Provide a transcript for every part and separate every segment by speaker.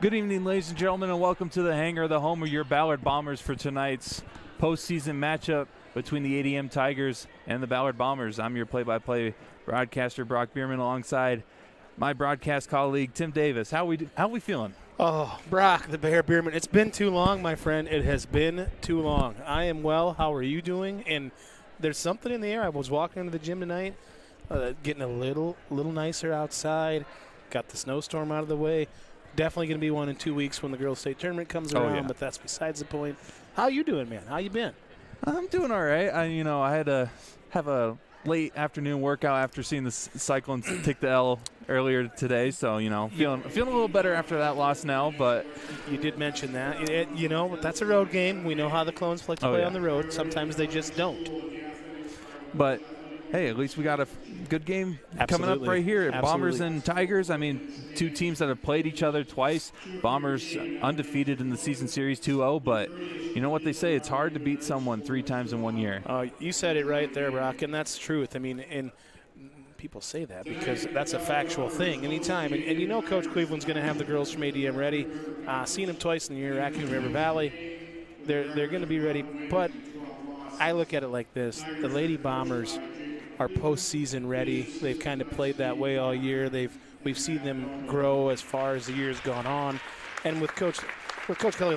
Speaker 1: Good evening, ladies and gentlemen, and welcome to the hangar, the home of your Ballard Bombers for tonight's postseason matchup between the ADM Tigers and the Ballard Bombers. I'm your play-by-play broadcaster, Brock Bierman, alongside my broadcast colleague, Tim Davis. How we feeling?
Speaker 2: Oh, Brock, the Bear Bierman. It's been too long, my friend. It has been too long. I am well. How are you doing? And there's something in the air. I was walking into the gym tonight, getting a little nicer outside. Got the snowstorm out of the way. Definitely going to be one in 2 weeks when the girls' state tournament comes around, but that's besides the point. How you doing, man? How you been?
Speaker 1: I'm doing all right. I had to have a late afternoon workout after seeing the Cyclones take the L earlier today, so feeling a little better after that loss now. But
Speaker 2: you did mention that. That's a road game. We know how the Clones like to play on the road. Sometimes they just don't.
Speaker 1: But hey, at least we got a good game coming up right here. Bombers and Tigers. I mean, two teams that have played each other twice. Bombers undefeated in the season series 2-0, but you know what they say, it's hard to beat someone 3 times in 1 year.
Speaker 2: You said it right there, Brock, and that's the truth. I mean, and people say that because that's a factual thing anytime. And Coach Cleveland's going to have the girls from ADM ready. Seen them twice in the year, Raccoon River Valley. They're going to be ready. But I look at it like this. The Lady Bombers are postseason ready. They've kind of played that way all year. We've seen them grow as far as the year's gone on. And with Coach Kelly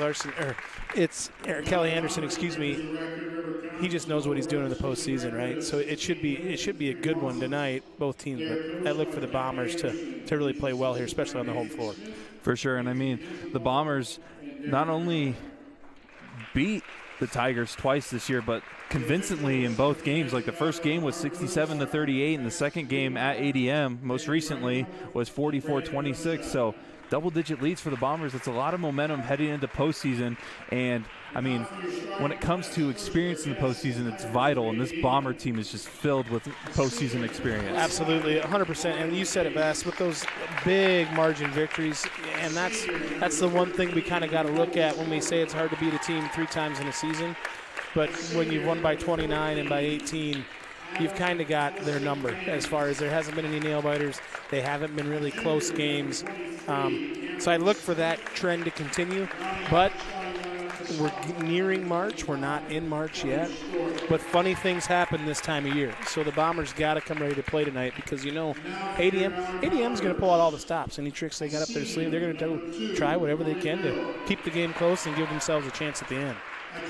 Speaker 2: Kelly Anderson, excuse me, he just knows what he's doing in the postseason, right? So it should be a good one tonight, both teams. But I look for the Bombers to really play well here, especially on the home floor.
Speaker 1: For sure. And I mean, the Bombers not only beat the Tigers twice this year, but convincingly in both games. Like the first game was 67-38, and the second game at ADM most recently was 44-26. So double-digit leads for the Bombers. It's a lot of momentum heading into postseason. And, I mean, when it comes to experience in the postseason, it's vital. And this Bomber team is just filled with postseason experience.
Speaker 2: Absolutely, 100%. And you said it best with those big margin victories. And that's the one thing we kind of got to look at when we say it's hard to beat a team 3 times in a season. But when you've won by 29 and by 18, you've kind of got their number as far as there hasn't been any nail-biters. They haven't been really close games. So I look for that trend to continue. But we're nearing March. We're not in March yet. But funny things happen this time of year. So the Bombers got to come ready to play tonight because, ADM's going to pull out all the stops. Any tricks they got up their sleeve, they're going to try whatever they can to keep the game close and give themselves a chance at the end.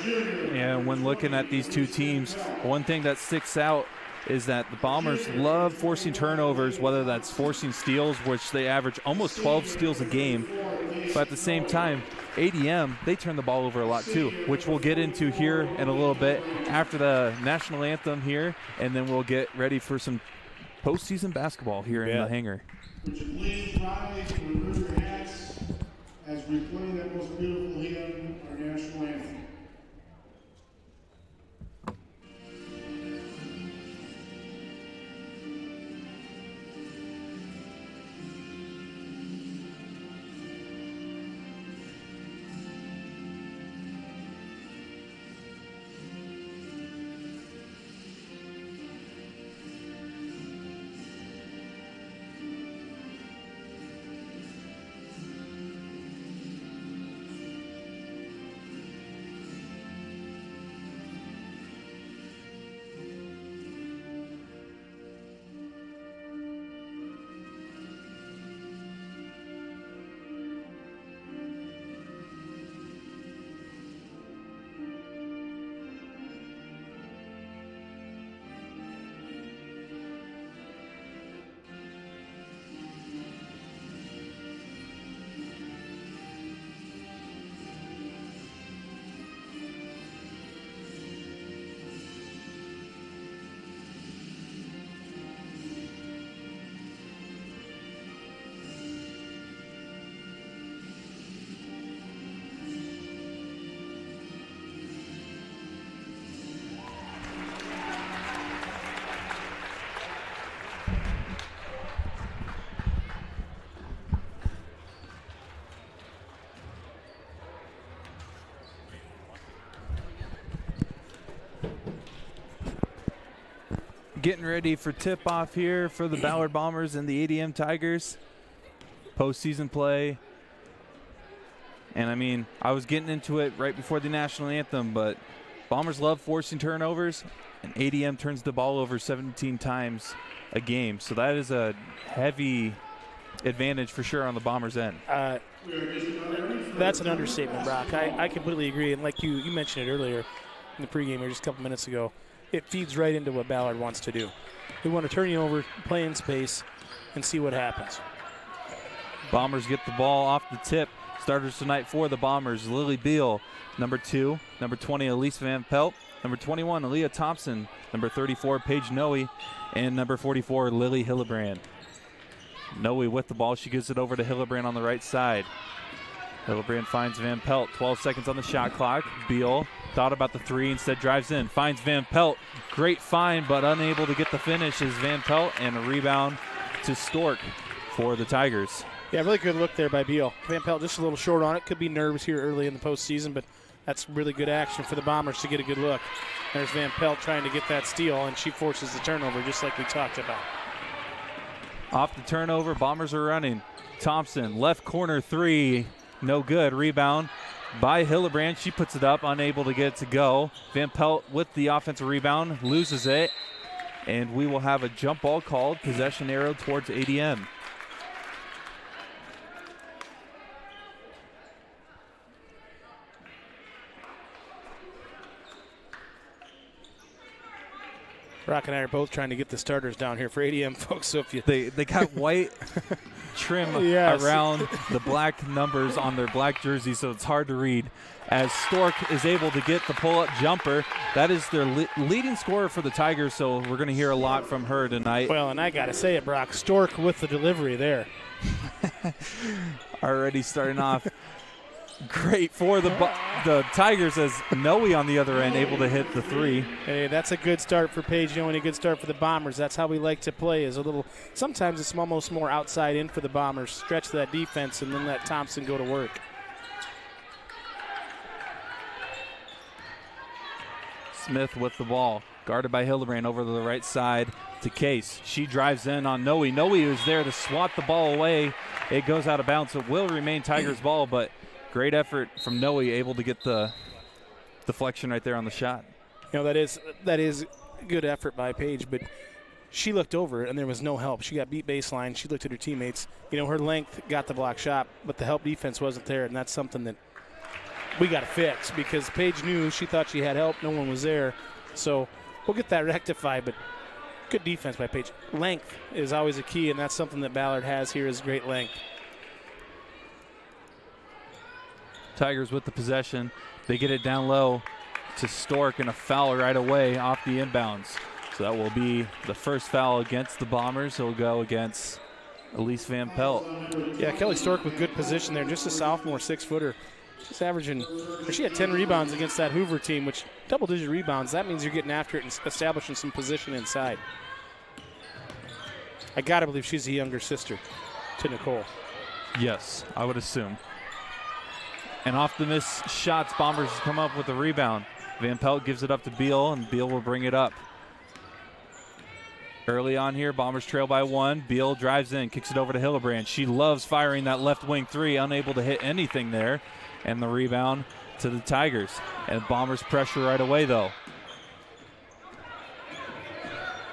Speaker 1: Yeah, when looking at these two teams, one thing that sticks out is that the Bombers love forcing turnovers, whether that's forcing steals, which they average almost 12 steals a game. But at the same time, ADM, they turn the ball over a lot too, which we'll get into here in a little bit after the national anthem here, and then we'll get ready for some postseason basketball here in the hangar.
Speaker 3: Would you please rise and remove your hats as we play that most beautiful hymn, our national anthem.
Speaker 1: Getting ready for tip-off here for the Ballard Bombers and the ADM Tigers. Postseason play And, I mean, I was getting into it right before the national anthem, but Bombers love forcing turnovers, and ADM turns the ball over 17 times a game. So that is a heavy advantage for sure on the Bombers' end.
Speaker 2: That's an understatement, Brock. I completely agree. And like you mentioned it earlier in the pregame here just a couple minutes ago, it feeds right into what Ballard wants to do. We want to turn you over, play in space, and see what happens.
Speaker 1: Bombers get the ball off the tip. Starters tonight for the Bombers, Lily Beal, number 2, number 20, Elise Van Pelt, number 21, Aaliyah Thompson, number 34, Paige Noe, and number 44, Lily Hillebrand. Noe with the ball. She gives it over to Hillebrand on the right side. Hillebrand finds Van Pelt. 12 seconds on the shot clock. Beal thought about the 3, instead drives in. Finds Van Pelt. Great find, but unable to get the finish is Van Pelt, and a rebound to Stork for the Tigers.
Speaker 2: Yeah, really good look there by Beal. Van Pelt just a little short on it. Could be nerves here early in the postseason, but that's really good action for the Bombers to get a good look. There's Van Pelt trying to get that steal, and she forces the turnover just like we talked about.
Speaker 1: Off the turnover, Bombers are running. Thompson, left corner 3, no good. Rebound by Hillebrand. She puts it up, unable to get it to go. Van Pelt with the offensive rebound, loses it, and we will have a jump ball called, possession arrow towards ADM.
Speaker 2: Brock and I are both trying to get the starters down here for ADM, folks. So if you
Speaker 1: they got white trim around the black numbers on their black jerseys, so it's hard to read. As Stork is able to get the pull-up jumper, that is their leading scorer for the Tigers, so we're going to hear a lot from her tonight.
Speaker 2: Well, and I got to say it, Brock, Stork with the delivery there.
Speaker 1: Already starting off great for the Tigers, as Noe on the other end able to hit the 3.
Speaker 2: Hey, that's a good start for Paige Noe and a good start for the Bombers. That's how we like to play, is a little, sometimes it's almost more outside in for the Bombers. Stretch that defense and then let Thompson go to work.
Speaker 1: Smith with the ball, guarded by Hillebrand over to the right side to Case. She drives in on Noe. Noe is there to swat the ball away. It goes out of bounds. It will remain Tigers' ball, but great effort from Noe, able to get the deflection right there on the shot.
Speaker 2: You know, that is good effort by Paige, but she looked over and there was no help. She got beat baseline. She looked at her teammates. You know, her length got the block shot, but the help defense wasn't there, and that's something that we got to fix, because Paige knew, she thought she had help. No one was there. So we'll get that rectified, but good defense by Paige. Length is always a key, and that's something that Ballard has here, is great length.
Speaker 1: Tigers with the possession. They get it down low to Stork, and a foul right away off the inbounds. So that will be the first foul against the Bombers. It'll go against Elise Van Pelt.
Speaker 2: Yeah, Kelly Stork with good position there. Just a sophomore 6-footer. She's averaging, she had 10 rebounds against that Hoover team, which double-digit rebounds. That means you're getting after it and establishing some position inside. I got to believe she's a younger sister to Nicole.
Speaker 1: Yes, I would assume. And off the missed shots, Bombers come up with a rebound. Van Pelt gives it up to Beal, and Beal will bring it up. Early on here, Bombers trail by 1. Beal drives in, kicks it over to Hillebrand. She loves firing that left wing 3, unable to hit anything there. And the rebound to the Tigers. And Bombers pressure right away, though.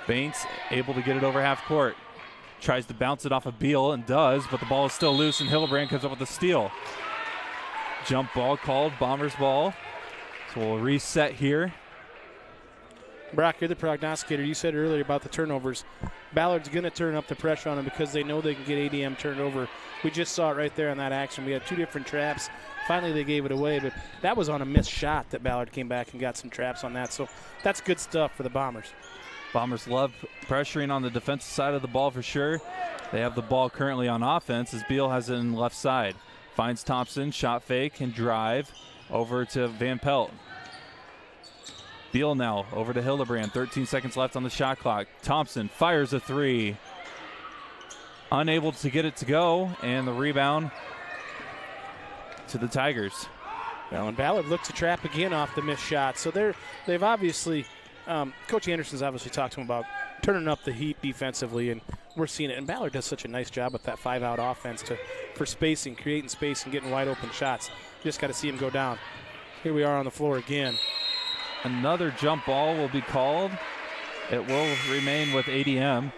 Speaker 1: Baines able to get it over half court. Tries to bounce it off of Beal, and does, but the ball is still loose, and Hillebrand comes up with a steal. Jump ball called, Bombers ball. So we'll reset here.
Speaker 2: Brock, you're the prognosticator. You said earlier about the turnovers. Ballard's going to turn up the pressure on them because they know they can get ADM turned over. We just saw it right there on that action. We had 2 different traps. Finally, they gave it away, but that was on a missed shot that Ballard came back and got some traps on that. So that's good stuff for the Bombers.
Speaker 1: Bombers love pressuring on the defensive side of the ball for sure. They have the ball currently on offense as Beal has it in the left side. Finds Thompson, shot fake and drive over to Van Pelt. Beal now over to Hillebrand. 13 seconds left on the shot clock. Thompson fires a 3. Unable to get it to go, and the rebound to the Tigers.
Speaker 2: Well, and Ballard looked to trap again off the missed shot. So they've obviously, Coach Anderson's obviously talked to him about turning up the heat defensively, and we're seeing it. And Ballard does such a nice job with that 5-out offense for spacing, creating space, and getting wide open shots. Just got to see him go down. Here we are on the floor again.
Speaker 1: Another jump ball will be called. It will remain with ADM.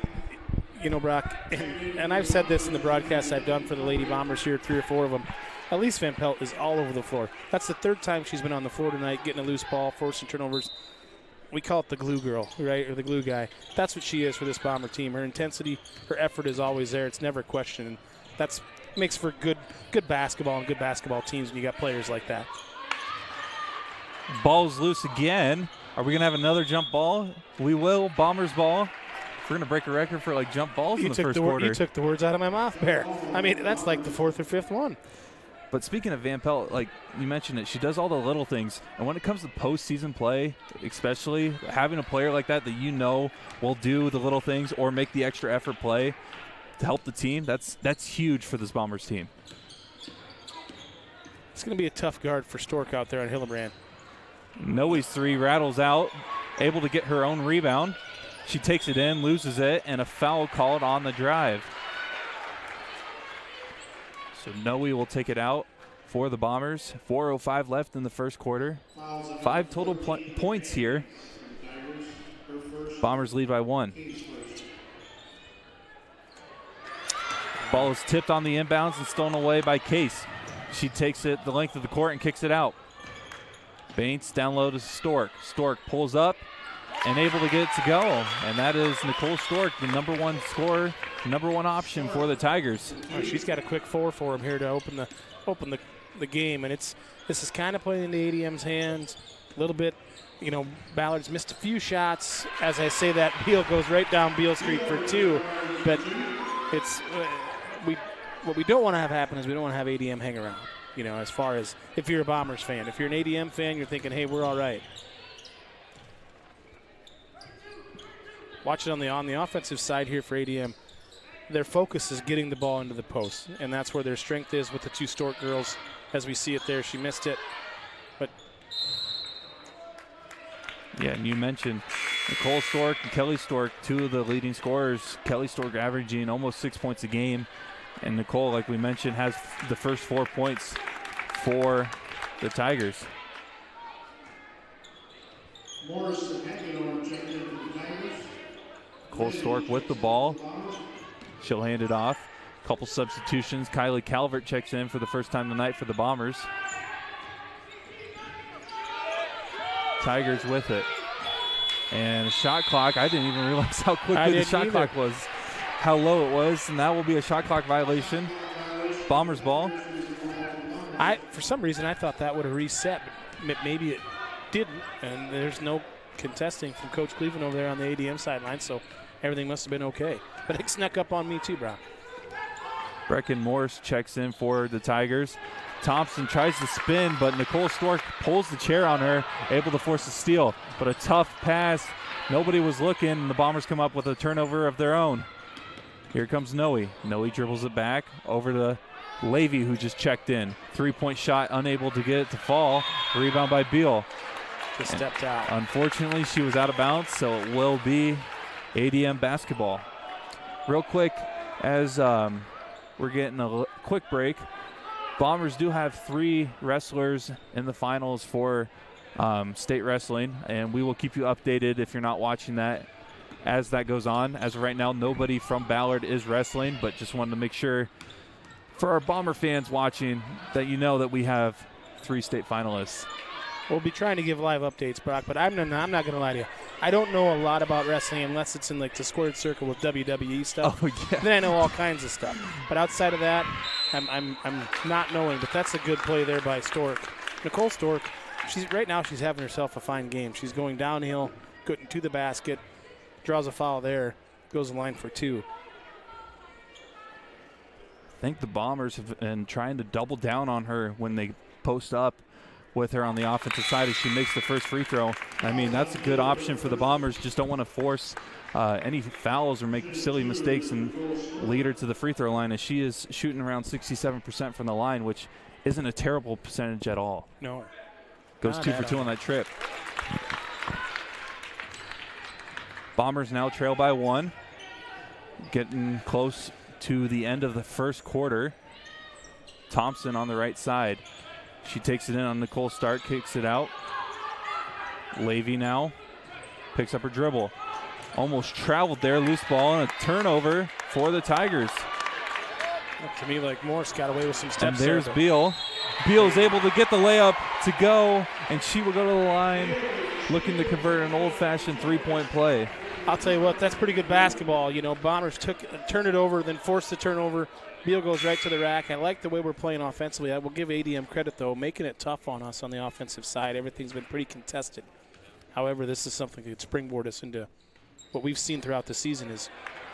Speaker 2: You know, Brock, and I've said this in the broadcasts I've done for the Lady Bombers here, 3 or 4 of them. Elise Van Pelt is all over the floor. That's the 3rd time she's been on the floor tonight, getting a loose ball, forcing turnovers. We call it the glue girl, right, or the glue guy. That's what she is for this Bomber team. Her intensity, her effort is always there. It's never questioned. And that makes for good basketball and good basketball teams when you got players like that.
Speaker 1: Ball's loose again. Are we going to have another jump ball? We will. Bombers ball. We're going to break a record for, like, jump balls in the first quarter.
Speaker 2: You took the words out of my mouth, Bear. I mean, that's like the 4th or 5th one.
Speaker 1: But speaking of Van Pelt, like you mentioned it, she does all the little things. And when it comes to postseason play, especially having a player like that you know will do the little things or make the extra effort play to help the team, that's huge for this Bombers team.
Speaker 2: It's going to be a tough guard for Stork out there on Hillebrand.
Speaker 1: Noe's 3 rattles out, able to get her own rebound. She takes it in, loses it, and a foul called on the drive. So Noe will take it out for the Bombers. 4:05 left in the first quarter. 5 total points here. Bombers lead by 1. Ball is tipped on the inbounds and stolen away by Case. She takes it the length of the court and kicks it out. Bates down low to Stork. Stork pulls up and able to get it to go. And that is Nicole Stork, the number 1 scorer, number 1 option for the Tigers.
Speaker 2: Oh, she's got a quick 4 for him here to open the game. And this is kind of playing into ADM's hands a little bit. You know, Ballard's missed a few shots. As I say that, Beal goes right down Beale Street for 2. But it's what we don't want to have happen is we don't want to have ADM hang around. You know, as far as if you're a Bombers fan. If you're an ADM fan, you're thinking, hey, we're all right. Watch it on the offensive side here for ADM. Their focus is getting the ball into the post, and that's where their strength is with the 2 Stork girls. As we see it there, she missed it. But
Speaker 1: yeah, and you mentioned Nicole Stork and Kelly Stork, 2 of the leading scorers. Kelly Stork averaging almost 6 points a game. And Nicole, like we mentioned, has the first 4 points for the Tigers. Nicole Stork with the ball. She'll hand it off. Couple substitutions. Kylie Calvert checks in for the first time tonight for the Bombers. Tigers with it. And a shot clock. I didn't even realize how quickly the shot clock was. How low it was, and that will be a shot clock violation. Bombers ball.
Speaker 2: For some reason, I thought that would have reset, but maybe it didn't, and there's no contesting from Coach Cleveland over there on the ADM sideline, so everything must have been okay. But it snuck up on me too, Brock.
Speaker 1: Brecken Morris checks in for the Tigers. Thompson tries to spin, but Nicole Stork pulls the chair on her, able to force a steal. But a tough pass. Nobody was looking, and the Bombers come up with a turnover of their own. Here comes Noe. Noe dribbles it back over to Levy, who just checked in. 3-point shot, unable to get it to fall. Rebound by Beal.
Speaker 2: Just stepped out.
Speaker 1: Unfortunately, she was out of bounds, so it will be ADM basketball. Real quick, as we're getting a quick break, Bombers do have 3 wrestlers in the finals for state wrestling, and we will keep you updated if you're not watching that as that goes on. As of right now, nobody from Ballard is wrestling, but just wanted to make sure for our Bomber fans watching that you know that we have 3 state finalists.
Speaker 2: We'll be trying to give live updates, Brock, but I'm not going to lie to you. I don't know a lot about wrestling unless it's in like the squared circle with WWE stuff.
Speaker 1: Oh, yeah.
Speaker 2: Then I know all kinds of stuff. But outside of that, I'm not knowing. But that's a good play there by Stork. Nicole Stork, right now she's having herself a fine game. She's going downhill, getting to the basket, draws a foul there, goes in line for 2.
Speaker 1: I think the Bombers have been trying to double down on her when they post up with her on the offensive side as she makes the first free throw. I mean, that's a good option for the Bombers. Just don't want to force any fouls or make silly mistakes and lead her to the free throw line, as she is shooting around 67% from the line, which isn't a terrible percentage at all.
Speaker 2: No.
Speaker 1: Goes 2 for 2 on that trip. Bombers now trail by 1. Getting close to the end of the first quarter. Thompson on the right side. She takes it in on Nicole Stark, kicks it out. Levy now picks up her dribble. Almost traveled there, loose ball, and a turnover for the Tigers.
Speaker 2: Looked to me like Morse got away with some steps.
Speaker 1: And there's
Speaker 2: there,
Speaker 1: Beal. Beal is able to get the layup to go, and she will go to the line looking to convert an old-fashioned three-point play.
Speaker 2: I'll tell you what, that's pretty good basketball. You know, Bombers turned it over, then forced the turnover. Beal goes right to the rack. I like the way we're playing offensively. I will give ADM credit, though, making it tough on us on the offensive side. Everything's been pretty contested. However, this is something that could springboard us into what we've seen throughout the season is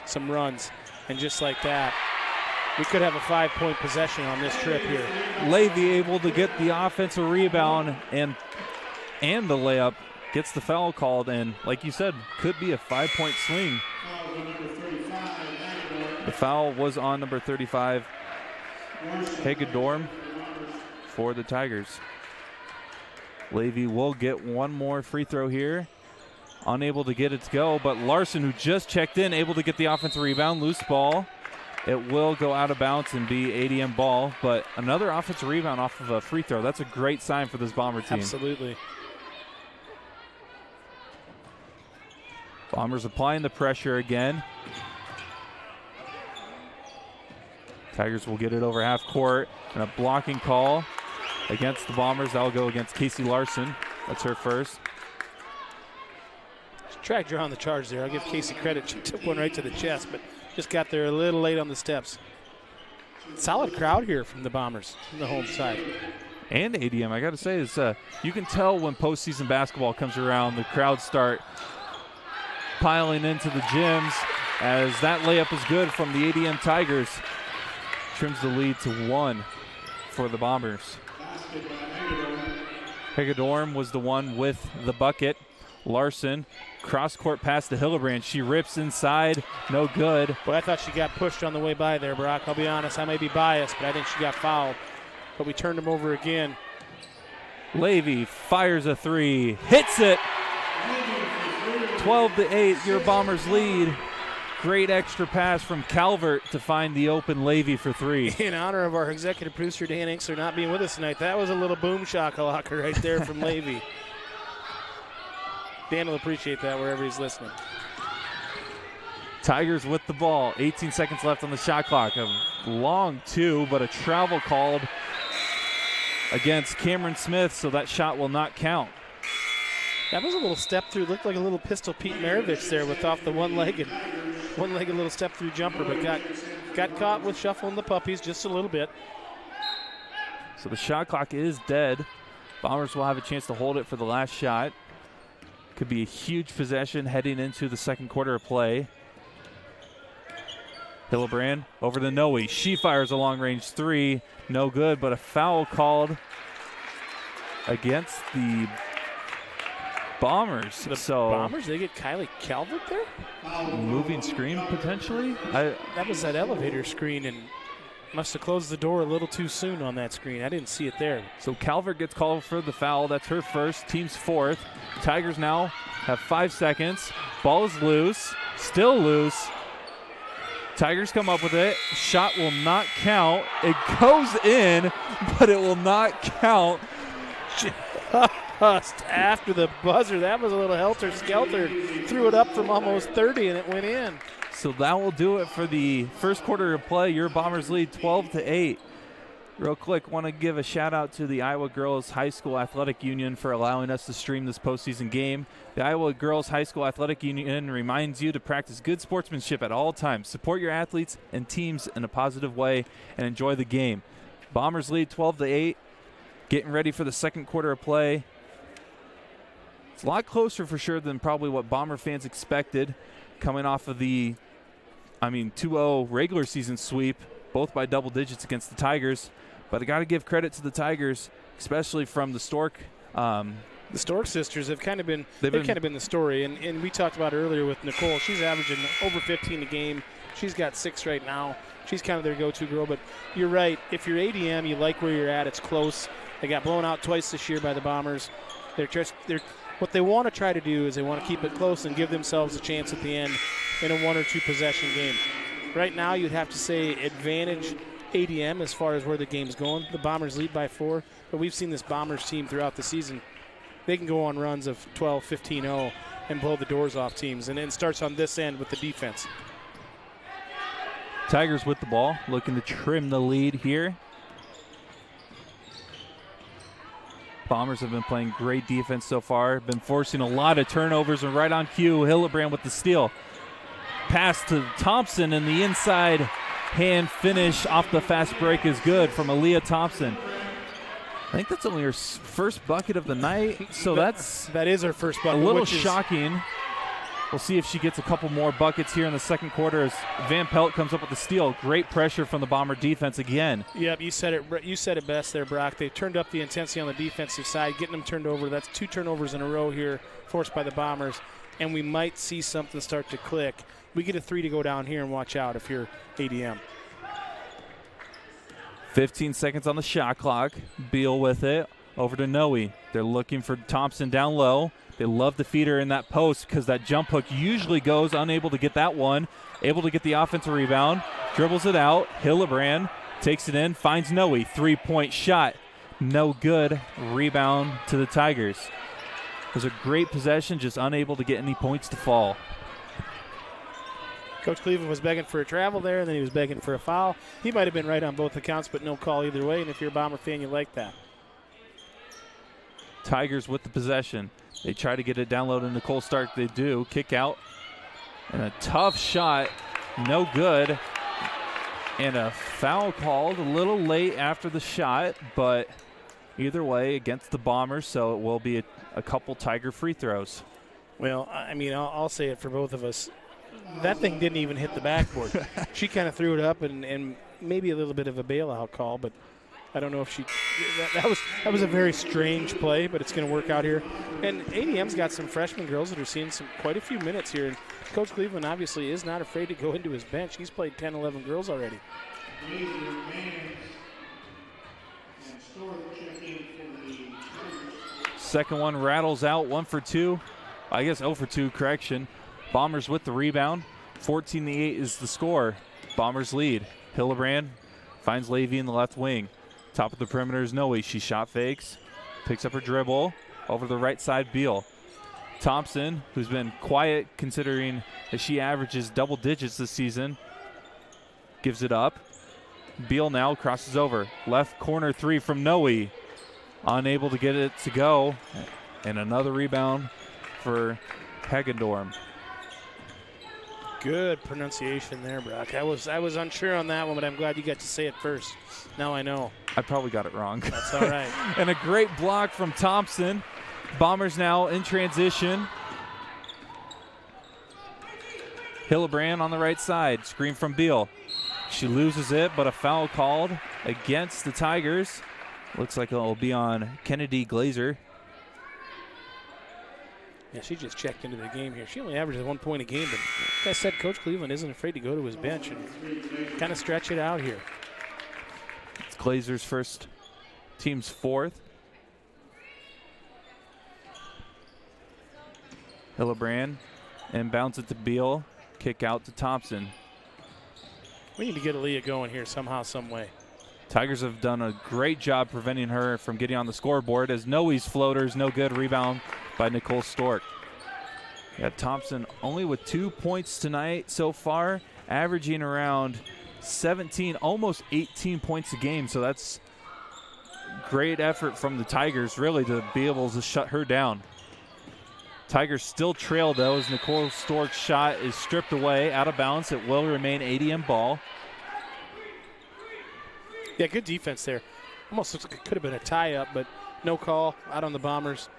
Speaker 2: some runs. And just like that, we could have a 5-point possession on this trip here.
Speaker 1: Levy able to get the offensive rebound and the layup. Gets the foul called, and like you said, could be a 5-point swing. The foul was on number 35, Hagedorm, for the Tigers. Levy will get one more free throw here. Unable to get it to go, but Larson, who just checked in, able to get the offensive rebound, loose ball. It will go out of bounds and be ADM ball, but another offensive rebound off of a free throw. That's a great sign for this Bomber team.
Speaker 2: Absolutely.
Speaker 1: Bombers applying the pressure again. Tigers will get it over half court, and a blocking call against the Bombers. That'll go against Casey Larson. That's her first.
Speaker 2: She tried drawing the charge there. I'll give Casey credit. She took one right to the chest, but just got there a little late on the steps. Solid crowd here from the Bombers from the home side.
Speaker 1: And ADM, I got to say, is you can tell when postseason basketball comes around, the crowds start piling into the gyms as that layup is good from the ADM Tigers. Trims the lead to 1 for the Bombers. Hagedorm was the one with the bucket. Larson, cross-court pass to Hillebrand. She rips inside, no good.
Speaker 2: Boy, I thought she got pushed on the way by there, Brock. I'll be honest, I may be biased, but I think she got fouled. But we turned him over again.
Speaker 1: Levy fires a three, hits it. 12-8, your Bombers lead. Great extra pass from Calvert to find the open Levy for three.
Speaker 2: In honor of our executive producer, Dan Inkster, not being with us tonight, that was a little boom shakalaka right there from Levy. Dan will appreciate that wherever he's listening.
Speaker 1: Tigers with the ball. 18 seconds left on the shot clock. A long two, but a travel called against Cameron Smith, so that shot will not count.
Speaker 2: That was a little step through. Looked like a little pistol Pete Maravich there with off the one-legged little step through jumper, but got caught with shuffling the puppies just a little bit.
Speaker 1: So the shot clock is dead. Bombers will have a chance to hold it for the last shot. Could be a huge possession heading into the second quarter of play. Hillebrand over to Noe. She fires a long-range three. No good, but a foul called against the Bombers.
Speaker 2: Bombers, they get Kylie Calvert there?
Speaker 1: Moving screen potentially?
Speaker 2: That was that elevator screen, and must have closed the door a little too soon on that screen. I didn't see it there.
Speaker 1: So Calvert gets called for the foul. That's her first, team's fourth. Tigers now have 5 seconds. Ball is loose, still loose. Tigers come up with it. Shot will not count. It goes in, but it will not count.
Speaker 2: Just after the buzzer, that was a little helter-skelter. Threw it up from almost 30, and it went in.
Speaker 1: So that will do it for the first quarter of play. Your Bombers lead 12-8. Real quick, want to give a shout out to the Iowa Girls High School Athletic Union for allowing us to stream this postseason game. The Iowa Girls High School Athletic Union reminds you to practice good sportsmanship at all times. Support your athletes and teams in a positive way and enjoy the game. Bombers lead 12-8. Getting ready for the second quarter of play. It's a lot closer for sure than probably what Bomber fans expected coming off of the 2-0 regular season sweep, both by double digits against the Tigers. But I got to give credit to the Tigers, especially from the Stork.
Speaker 2: The Stork sisters have kind of been the story, and we talked about earlier with Nicole. She's averaging over 15 a game. She's got 6 right now. She's kind of their go-to girl. But you're right. If you're ADM, you like where you're at. It's close. They got blown out twice this year by the Bombers. What they want to try to do is they want to keep it close and give themselves a chance at the end in a 1 or 2 possession game. Right now, you'd have to say advantage ADM as far as where the game's going. The Bombers lead by 4, but we've seen this Bombers team throughout the season. They can go on runs of 12, 15-0 and blow the doors off teams, and it starts on this end with the defense.
Speaker 1: Tigers with the ball, looking to trim the lead here. Bombers have been playing great defense so far, been forcing a lot of turnovers, and right on cue, Hillebrand with the steal. Pass to Thompson, and the inside hand finish off the fast break is good from Aaliyah Thompson. I think that's only her first bucket of the night, so that
Speaker 2: is her first bucket.
Speaker 1: A little shocking. We'll see if she gets a couple more buckets here in the second quarter as Van Pelt comes up with the steal. Great pressure from the Bomber defense again.
Speaker 2: Yep, you said it best there, Brock. They turned up the intensity on the defensive side, getting them turned over. That's 2 turnovers in a row here forced by the Bombers, and we might see something start to click. We get a 3 to go down here, and watch out if you're ADM.
Speaker 1: 15 seconds on the shot clock. Beal with it. Over to Noe. They're looking for Thompson down low. They love to feed her in that post because that jump hook usually goes, unable to get that one. Able to get the offensive rebound. Dribbles it out. Hillebrand takes it in, finds Noe. 3-point shot. No good. Rebound to the Tigers. It was a great possession, just unable to get any points to fall.
Speaker 2: Coach Cleveland was begging for a travel there, and then he was begging for a foul. He might have been right on both accounts, but no call either way, and if you're a Bomber fan, you like that.
Speaker 1: Tigers with the possession. They try to get it down low to Nicole Stark. They do. Kick out. And a tough shot. No good. And a foul called a little late after the shot, but either way against the Bombers, so it will be a couple Tiger free throws.
Speaker 2: Well, I mean, I'll say it for both of us. That thing didn't even hit the backboard. She kind of threw it up and maybe a little bit of a bailout call, but I don't know if she that was a very strange play, but it's going to work out here. And ADM's got some freshman girls that are seeing quite a few minutes here. And Coach Cleveland obviously is not afraid to go into his bench. He's played 10, 11 girls already.
Speaker 1: Second one rattles out, 1 for 2. I guess 0 for 2, correction. Bombers with the rebound. 14-8 is the score. Bombers lead. Hillebrand finds Levy in the left wing. Top of the perimeter is Noe. She shot fakes, picks up her dribble. Over the right side, Beal. Thompson, who's been quiet considering that she averages double digits this season, gives it up. Beal now crosses over. Left corner 3 from Noe. Unable to get it to go. And another rebound for Hagedorn.
Speaker 2: Good pronunciation there, Brock. I was unsure on that one, but I'm glad you got to say it first. Now I know.
Speaker 1: I probably got it wrong.
Speaker 2: That's all right.
Speaker 1: And a great block from Thompson. Bombers now in transition. Hillebrand on the right side. Screen from Beal. She loses it, but a foul called against the Tigers. Looks like it will be on Kennedy Glazer.
Speaker 2: Yeah, she just checked into the game here. She only averages 1 point a game, but like I said, Coach Cleveland isn't afraid to go to his bench and kind of stretch it out here.
Speaker 1: It's Glazer's first, team's 4th. Hillebrand inbounds it to Beal. Kick out to Thompson.
Speaker 2: We need to get Aaliyah going here somehow, some way.
Speaker 1: Tigers have done a great job preventing her from getting on the scoreboard as Noe's floater's no good. Rebound by Nicole Stork. Yeah, Thompson only with 2 points tonight so far, averaging around 17, almost 18 points a game. So that's great effort from the Tigers, really, to be able to shut her down. Tigers still trail, though, as Nicole Stork's shot is stripped away, out of bounds. It will remain ADM ball.
Speaker 2: Yeah, good defense there. Almost looks like it could have been a tie-up, but no call out on the Bombers.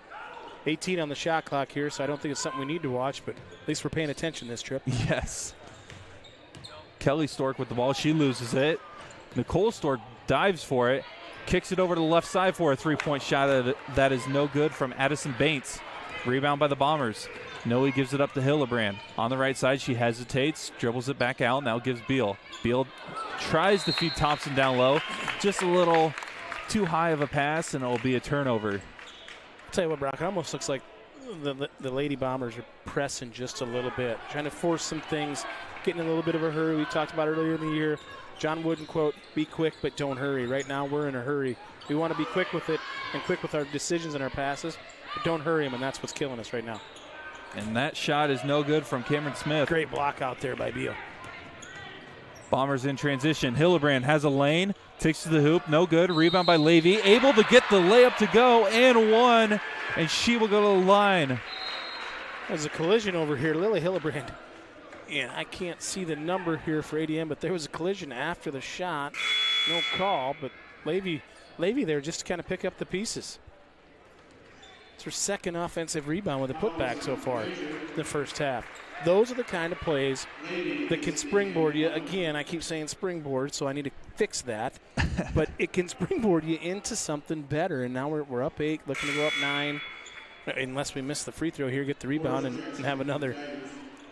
Speaker 2: 18 on the shot clock here, so I don't think it's something we need to watch, but at least we're paying attention this trip.
Speaker 1: Yes. Kelly Stork with the ball. She loses it. Nicole Stork dives for it, kicks it over to the left side for a 3-point shot that is no good from Addison Bates. Rebound by the Bombers. Noe gives it up to Hillebrand. On the right side, she hesitates, dribbles it back out, now gives Beal. Beal tries to feed Thompson down low. Just a little too high of a pass, and it will be a turnover.
Speaker 2: I'll tell you what, Brock, it almost looks like the Lady Bombers are pressing just a little bit, trying to force some things, getting in a little bit of a hurry. We talked about earlier in the year. John Wooden quote, be quick but don't hurry. Right now we're in a hurry. We want to be quick with it and quick with our decisions and our passes, but don't hurry them, and that's what's killing us right now.
Speaker 1: And that shot is no good from Cameron Smith.
Speaker 2: Great block out there by Beal.
Speaker 1: Bombers in transition. Hillebrand has a lane, takes to the hoop, no good. Rebound by Levy, able to get the layup to go, and one, and she will go to the line.
Speaker 2: There's a collision over here. Lily Hillebrand. Yeah, I can't see the number here for ADM, but there was a collision after the shot. No call, but Levy there just to kind of pick up the pieces. It's her second offensive rebound with a putback so far in the first half. Those are the kind of plays that can springboard you. Again, I keep saying springboard, so I need to fix that. But it can springboard you into something better, and now we're up 8, looking to go up 9. Unless we miss the free throw here, get the rebound, and have another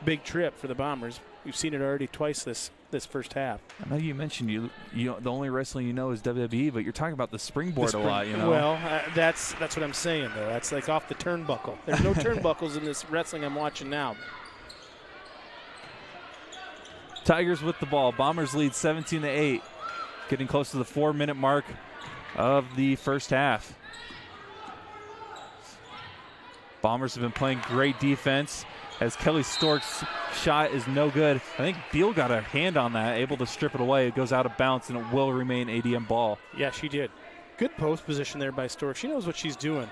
Speaker 2: big trip for the Bombers. We've seen it already twice this first half.
Speaker 1: I know you mentioned you the only wrestling you know is WWE, but you're talking about the springboard a lot, you know.
Speaker 2: Well, that's what I'm saying, though. That's like off the turnbuckle. There's no turnbuckles in this wrestling I'm watching now.
Speaker 1: Tigers with the ball. Bombers lead 17-8, getting close to the 4-minute mark of the first half. Bombers have been playing great defense as Kelly Stork's shot is no good. I think Beal got a hand on that, able to strip it away. It goes out of bounds, and it will remain ADM ball.
Speaker 2: Yeah, she did. Good post position there by Stork. She knows what she's doing.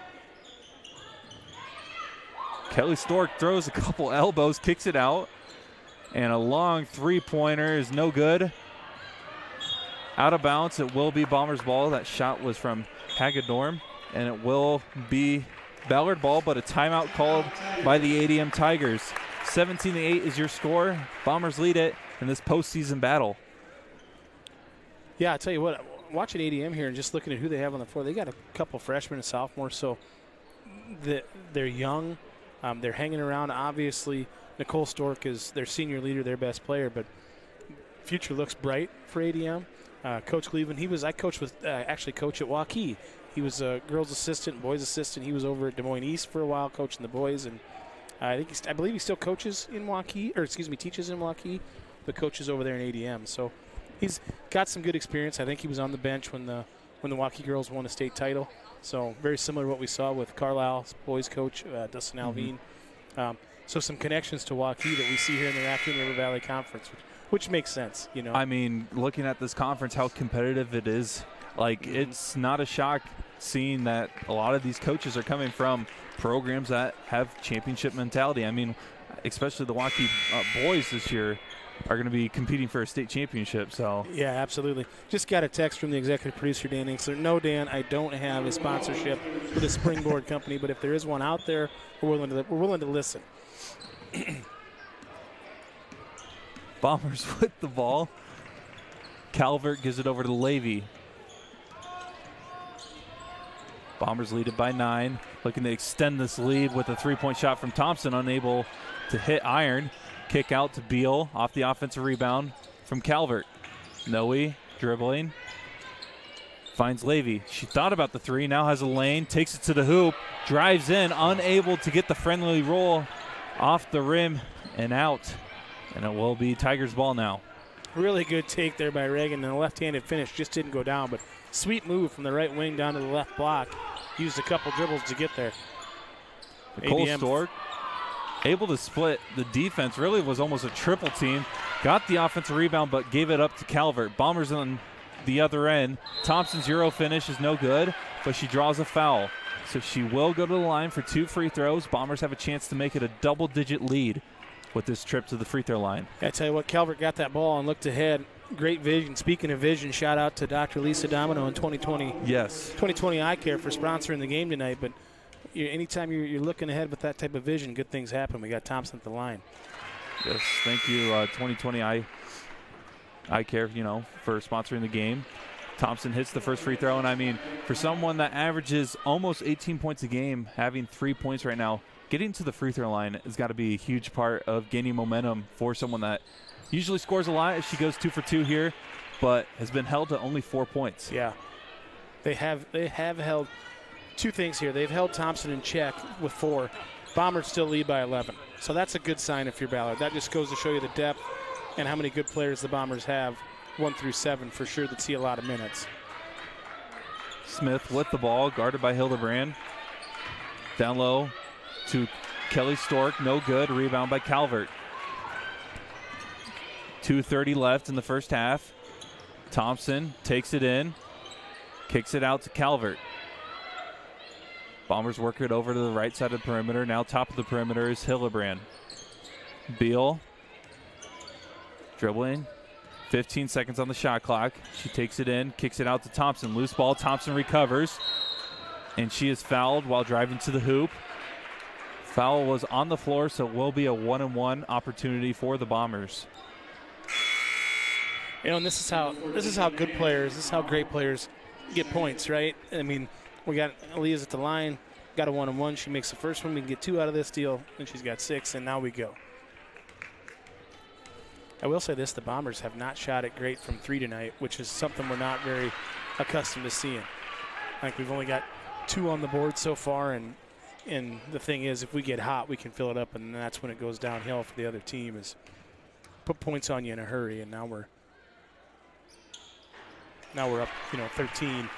Speaker 1: Kelly Stork throws a couple elbows, kicks it out, and a long three-pointer is no good. Out of bounds, it will be Bombers ball. That shot was from Hagedorn, and it will be Ballard ball, but a timeout called by the ADM Tigers. 17-8 is your score. Bombers lead it in this postseason battle.
Speaker 2: Yeah, I tell you what, watching ADM here and just looking at who they have on the floor, they got a couple freshmen and sophomores, so they're young. They're hanging around. Obviously, Nicole Stork is their senior leader, their best player, but future looks bright for ADM. Coach Cleveland, I coached with actually coach at Waukee. He was a girls' assistant, boys' assistant. He was over at Des Moines East for a while, coaching the boys, and I believe he still coaches in Waukee, or excuse me, teaches in Waukee, but coaches over there in ADM. So he's got some good experience. I think he was on the bench when the Waukee girls won a state title. So very similar to what we saw with Carlisle's boys coach, Dustin Alvine. So some connections to Waukee that we see here in the Raccoon River Valley Conference, which makes sense, you know.
Speaker 1: I mean, looking at this conference, how competitive it is, like it's not a shock seeing that a lot of these coaches are coming from programs that have championship mentality. I mean, especially the Waukee boys this year are going to be competing for a state championship. So
Speaker 2: yeah, absolutely. Just got a text from the executive producer, Dan Inkster. No, Dan, I don't have a sponsorship with a springboard company, but if there is one out there, we're willing to listen.
Speaker 1: Bombers with the ball. Calvert gives it over to Levy. Bombers lead it by 9. Looking to extend this lead with a three-point shot from Thompson, unable to hit iron. Kick out to Beal off the offensive rebound from Calvert. Noe dribbling. Finds Levy. She thought about the three, now has a lane, takes it to the hoop, drives in, unable to get the friendly roll off the rim and out. And it will be Tigers ball now.
Speaker 2: Really good take there by Reagan, and the left-handed finish just didn't go down, but sweet move from the right wing down to the left block. Used a couple dribbles to get there.
Speaker 1: Nicole Stork able to split the defense. Really was almost a triple team. Got the offensive rebound, but gave it up to Calvert. Bombers on the other end. Thompson's Euro finish is no good, but she draws a foul. So she will go to the line for 2 free throws. Bombers have a chance to make it a double-digit lead with this trip to the free throw line.
Speaker 2: I tell you what, Calvert got that ball and looked ahead. Great vision. Speaking of vision, shout out to Dr. Lisa Domino in 2020.
Speaker 1: Yes.
Speaker 2: 2020 Eye Care for sponsoring the game tonight. But anytime you're looking ahead with that type of vision, good things happen. We got Thompson at the line.
Speaker 1: Yes, thank you, 2020 Eye Care, for sponsoring the game. Thompson hits the first free throw, and I mean, for someone that averages almost 18 points a game, having 3 points right now, getting to the free throw line has got to be a huge part of gaining momentum for someone that usually scores a lot. She goes 2 for 2 here, but has been held to only 4 points.
Speaker 2: Yeah, they have held 2 things here. They've held Thompson in check with 4. Bombers still lead by 11, so that's a good sign if you're Ballard. That just goes to show you the depth and how many good players the Bombers have 1 through 7 for sure that see a lot of minutes.
Speaker 1: Smith with the ball, guarded by Hildebrand. Down low to Kelly Stork, no good. Rebound by Calvert. 2:30 left in the first half. Thompson takes it in, kicks it out to Calvert. Bombers work it over to the right side of the perimeter. Now top of the perimeter is Hildebrand. Beal dribbling. 15 seconds on the shot clock. She takes it in, kicks it out to Thompson. Loose ball, Thompson recovers. And she is fouled while driving to the hoop. Foul was on the floor, so it will be a 1-and-1 opportunity for the Bombers.
Speaker 2: You know, and this is how good players, this is how great players get points, right? I mean, we got Aaliyah's at the line, got a 1-and-1. She makes the first one. We can get 2 out of this deal, and she's got 6, and now we go. I will say this, the Bombers have not shot it great from 3 tonight, which is something we're not very accustomed to seeing. I think we've only got 2 on the board so far, and the thing is, if we get hot, we can fill it up, and that's when it goes downhill for the other team, is put points on you in a hurry, and now we're up, 13.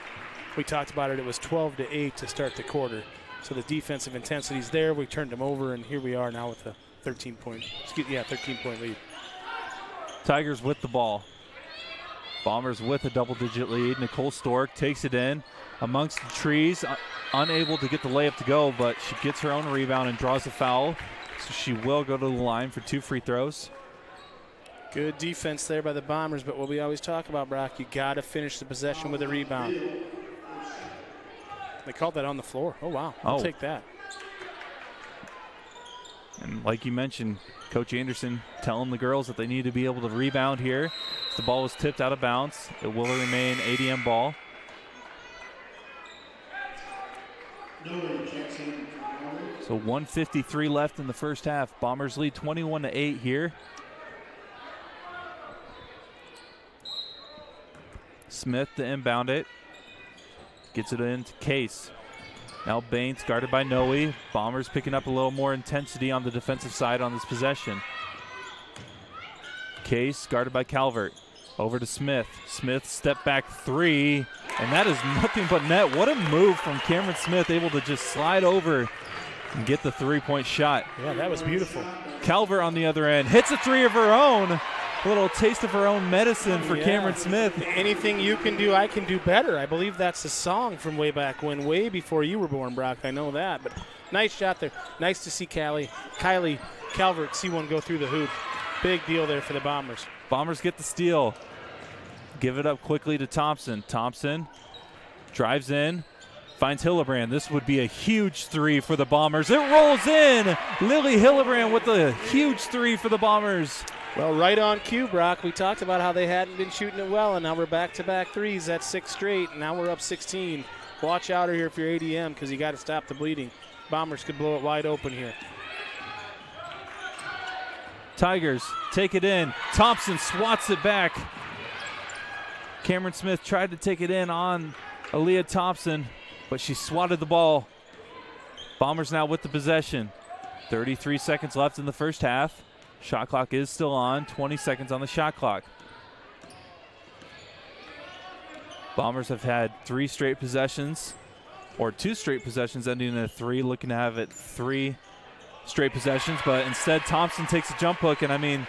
Speaker 2: We talked about it. It was 12-8 to start the quarter. So the defensive intensity's there. We turned them over, and here we are now with a 13-point lead.
Speaker 1: Tigers with the ball. Bombers with a double-digit lead. Nicole Stork takes it in amongst the trees, unable to get the layup to go, but she gets her own rebound and draws a foul. So she will go to the line for 2 free throws.
Speaker 2: Good defense there by the Bombers, but what we always talk about, Brock, you got to finish the possession with a rebound. They called that on the floor. Oh, wow. I'll take that.
Speaker 1: And like you mentioned, Coach Anderson telling the girls that they need to be able to rebound here. The ball was tipped out of bounds. It will remain ADM ball. So 1:53 left in the first half. Bombers lead 21-8 here. Smith to inbound it. Gets it into Case. Now Baines guarded by Noe. Bombers picking up a little more intensity on the defensive side on this possession. Case guarded by Calvert. Over to Smith. Smith step back 3, and that is nothing but net. What a move from Cameron Smith, able to just slide over and get the 3-point shot.
Speaker 2: Yeah, that was beautiful.
Speaker 1: Calvert on the other end hits a 3 of her own. A little taste of her own medicine for Cameron Smith.
Speaker 2: Anything you can do, I can do better. I believe that's a song from way back when, way before you were born, Brock. I know that. But nice shot there. Nice to see Kylie Calvert see one go through the hoop. Big deal there for the Bombers.
Speaker 1: Bombers get the steal. Give it up quickly to Thompson. Thompson drives in, finds Hildebrand. This would be a huge 3 for the Bombers. It rolls in. Lily Hildebrand with a huge 3 for the Bombers.
Speaker 2: Well, right on cue, Brock. We talked about how they hadn't been shooting it well, and now we're back-to-back 3s. That's 6 straight, and now we're up 16. Watch out here if you're ADM, because you got to stop the bleeding. Bombers could blow it wide open here.
Speaker 1: Tigers take it in. Thompson swats it back. Cameron Smith tried to take it in on Aaliyah Thompson, but she swatted the ball. Bombers now with the possession. 33 seconds left in the first half. Shot clock is still on. 20 seconds on the shot clock. Bombers have had 3 straight possessions, or 2 straight possessions ending in a 3, looking to have it 3 straight possessions, but instead Thompson takes a jump hook, and I mean,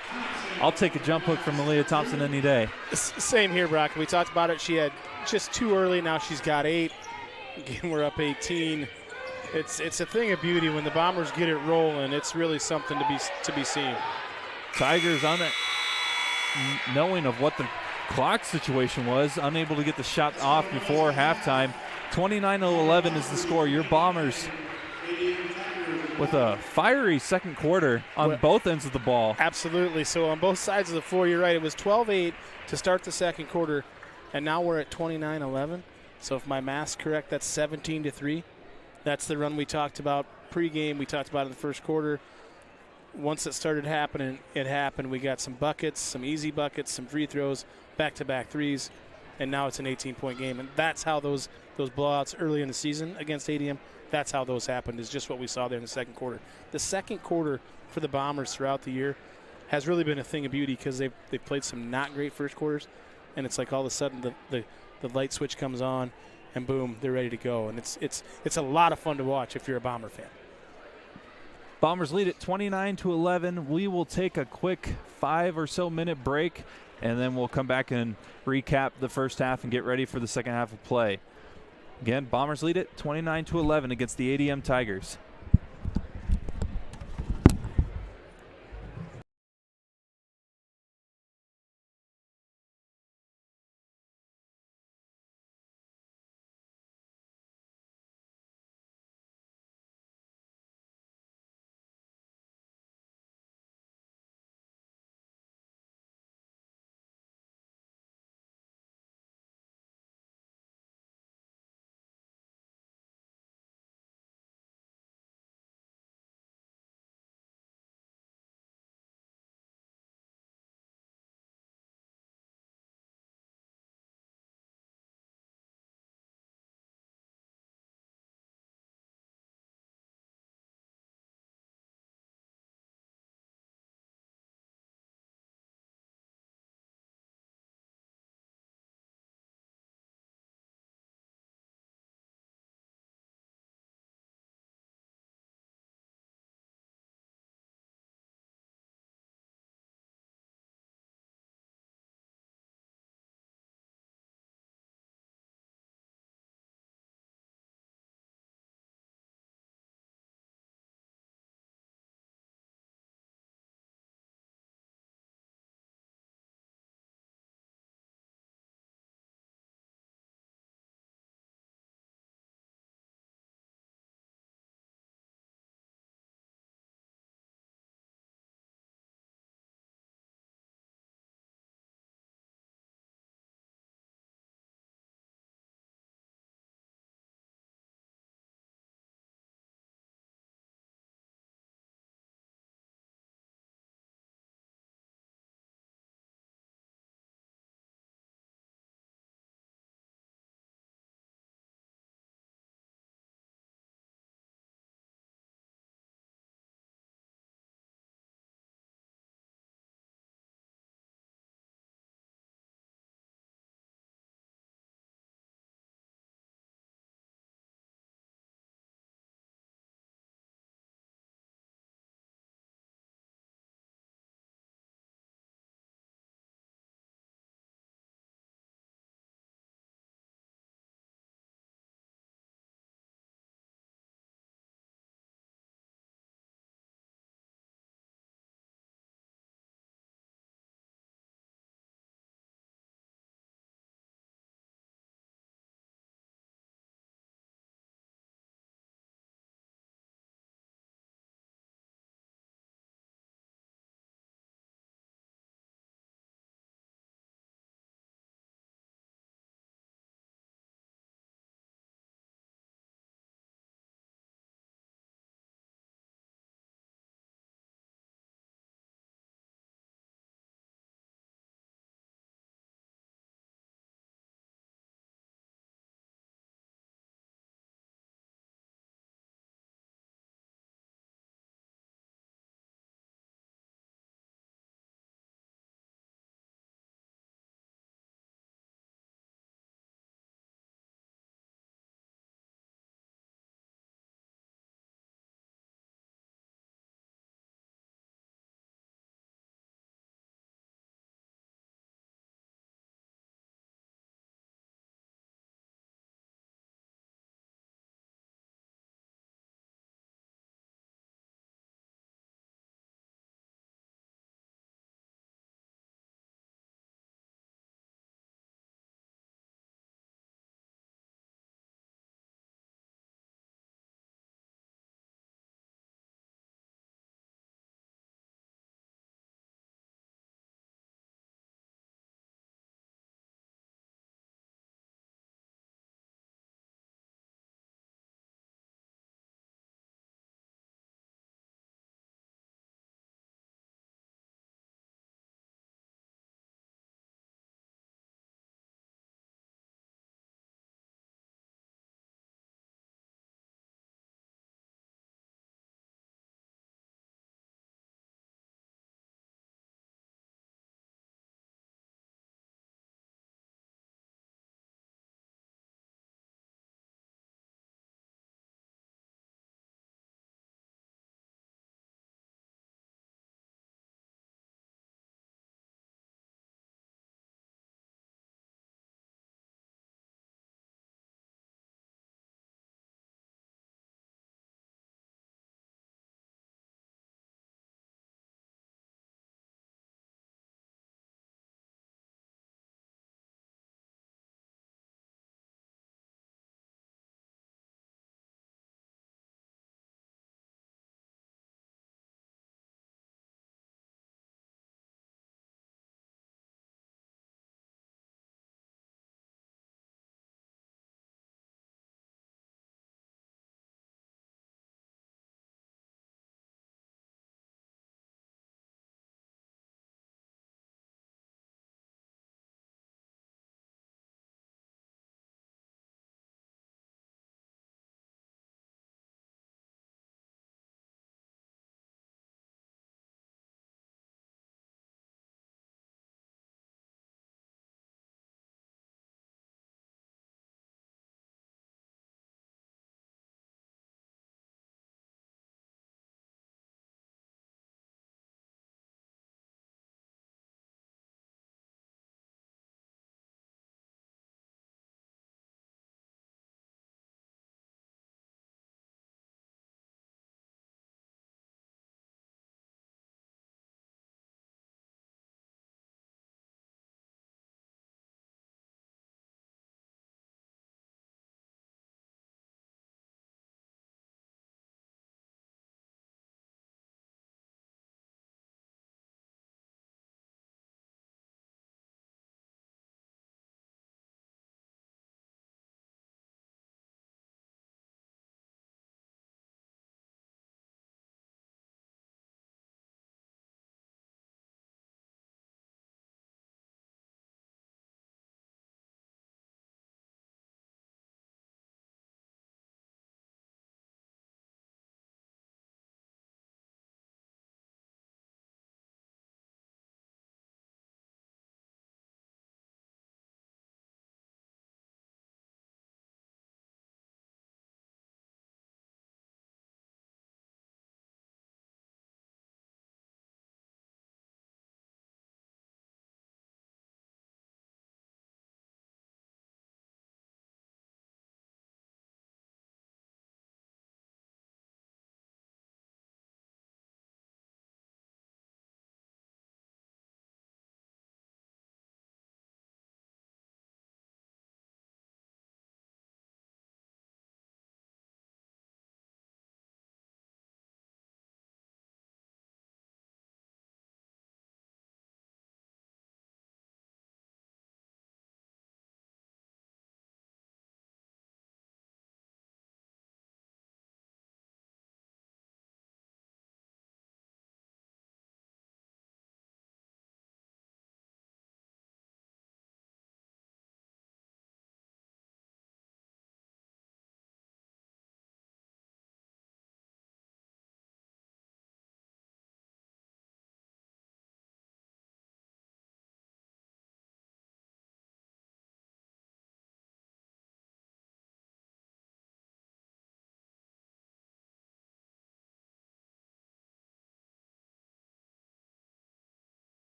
Speaker 1: I'll take a jump hook from Aaliyah Thompson any day.
Speaker 2: Same here, Brock. We talked about it. She had just 2 early. Now she's got 8. Again, we're up 18. It's a thing of beauty when the Bombers get it rolling. It's really something to be seen.
Speaker 1: Tigers on it, knowing of what the clock situation was, unable to get the shot off before halftime. 29-11 is the score. Your Bombers with a fiery second quarter on both ends of the ball.
Speaker 2: Absolutely. So on both sides of the floor, you're right. It was 12-8 to start the second quarter, and now we're at 29-11. So if my math's correct, that's 17-3. That's the run we talked about pregame. We talked about it in the first quarter. Once it started happening, it happened. We got some buckets, some easy buckets, some free throws, back-to-back 3s, and now it's an 18-point game. And that's how those blowouts early in the season against ADM, that's how those happened, is just what we saw there in the second quarter. The second quarter for the Bombers throughout the year has really been a thing of beauty because they've played some not great first quarters. and it's like all of a sudden the light switch comes on, and boom, they're ready to go. And it's a lot of fun to watch if you're a Bomber fan.
Speaker 1: Bombers lead at 29-11. We will take a quick 5 or so minute break, and then we'll come back and recap the first half and get ready for the second half of play. Again, Bombers lead at 29-11 against the ADM Tigers.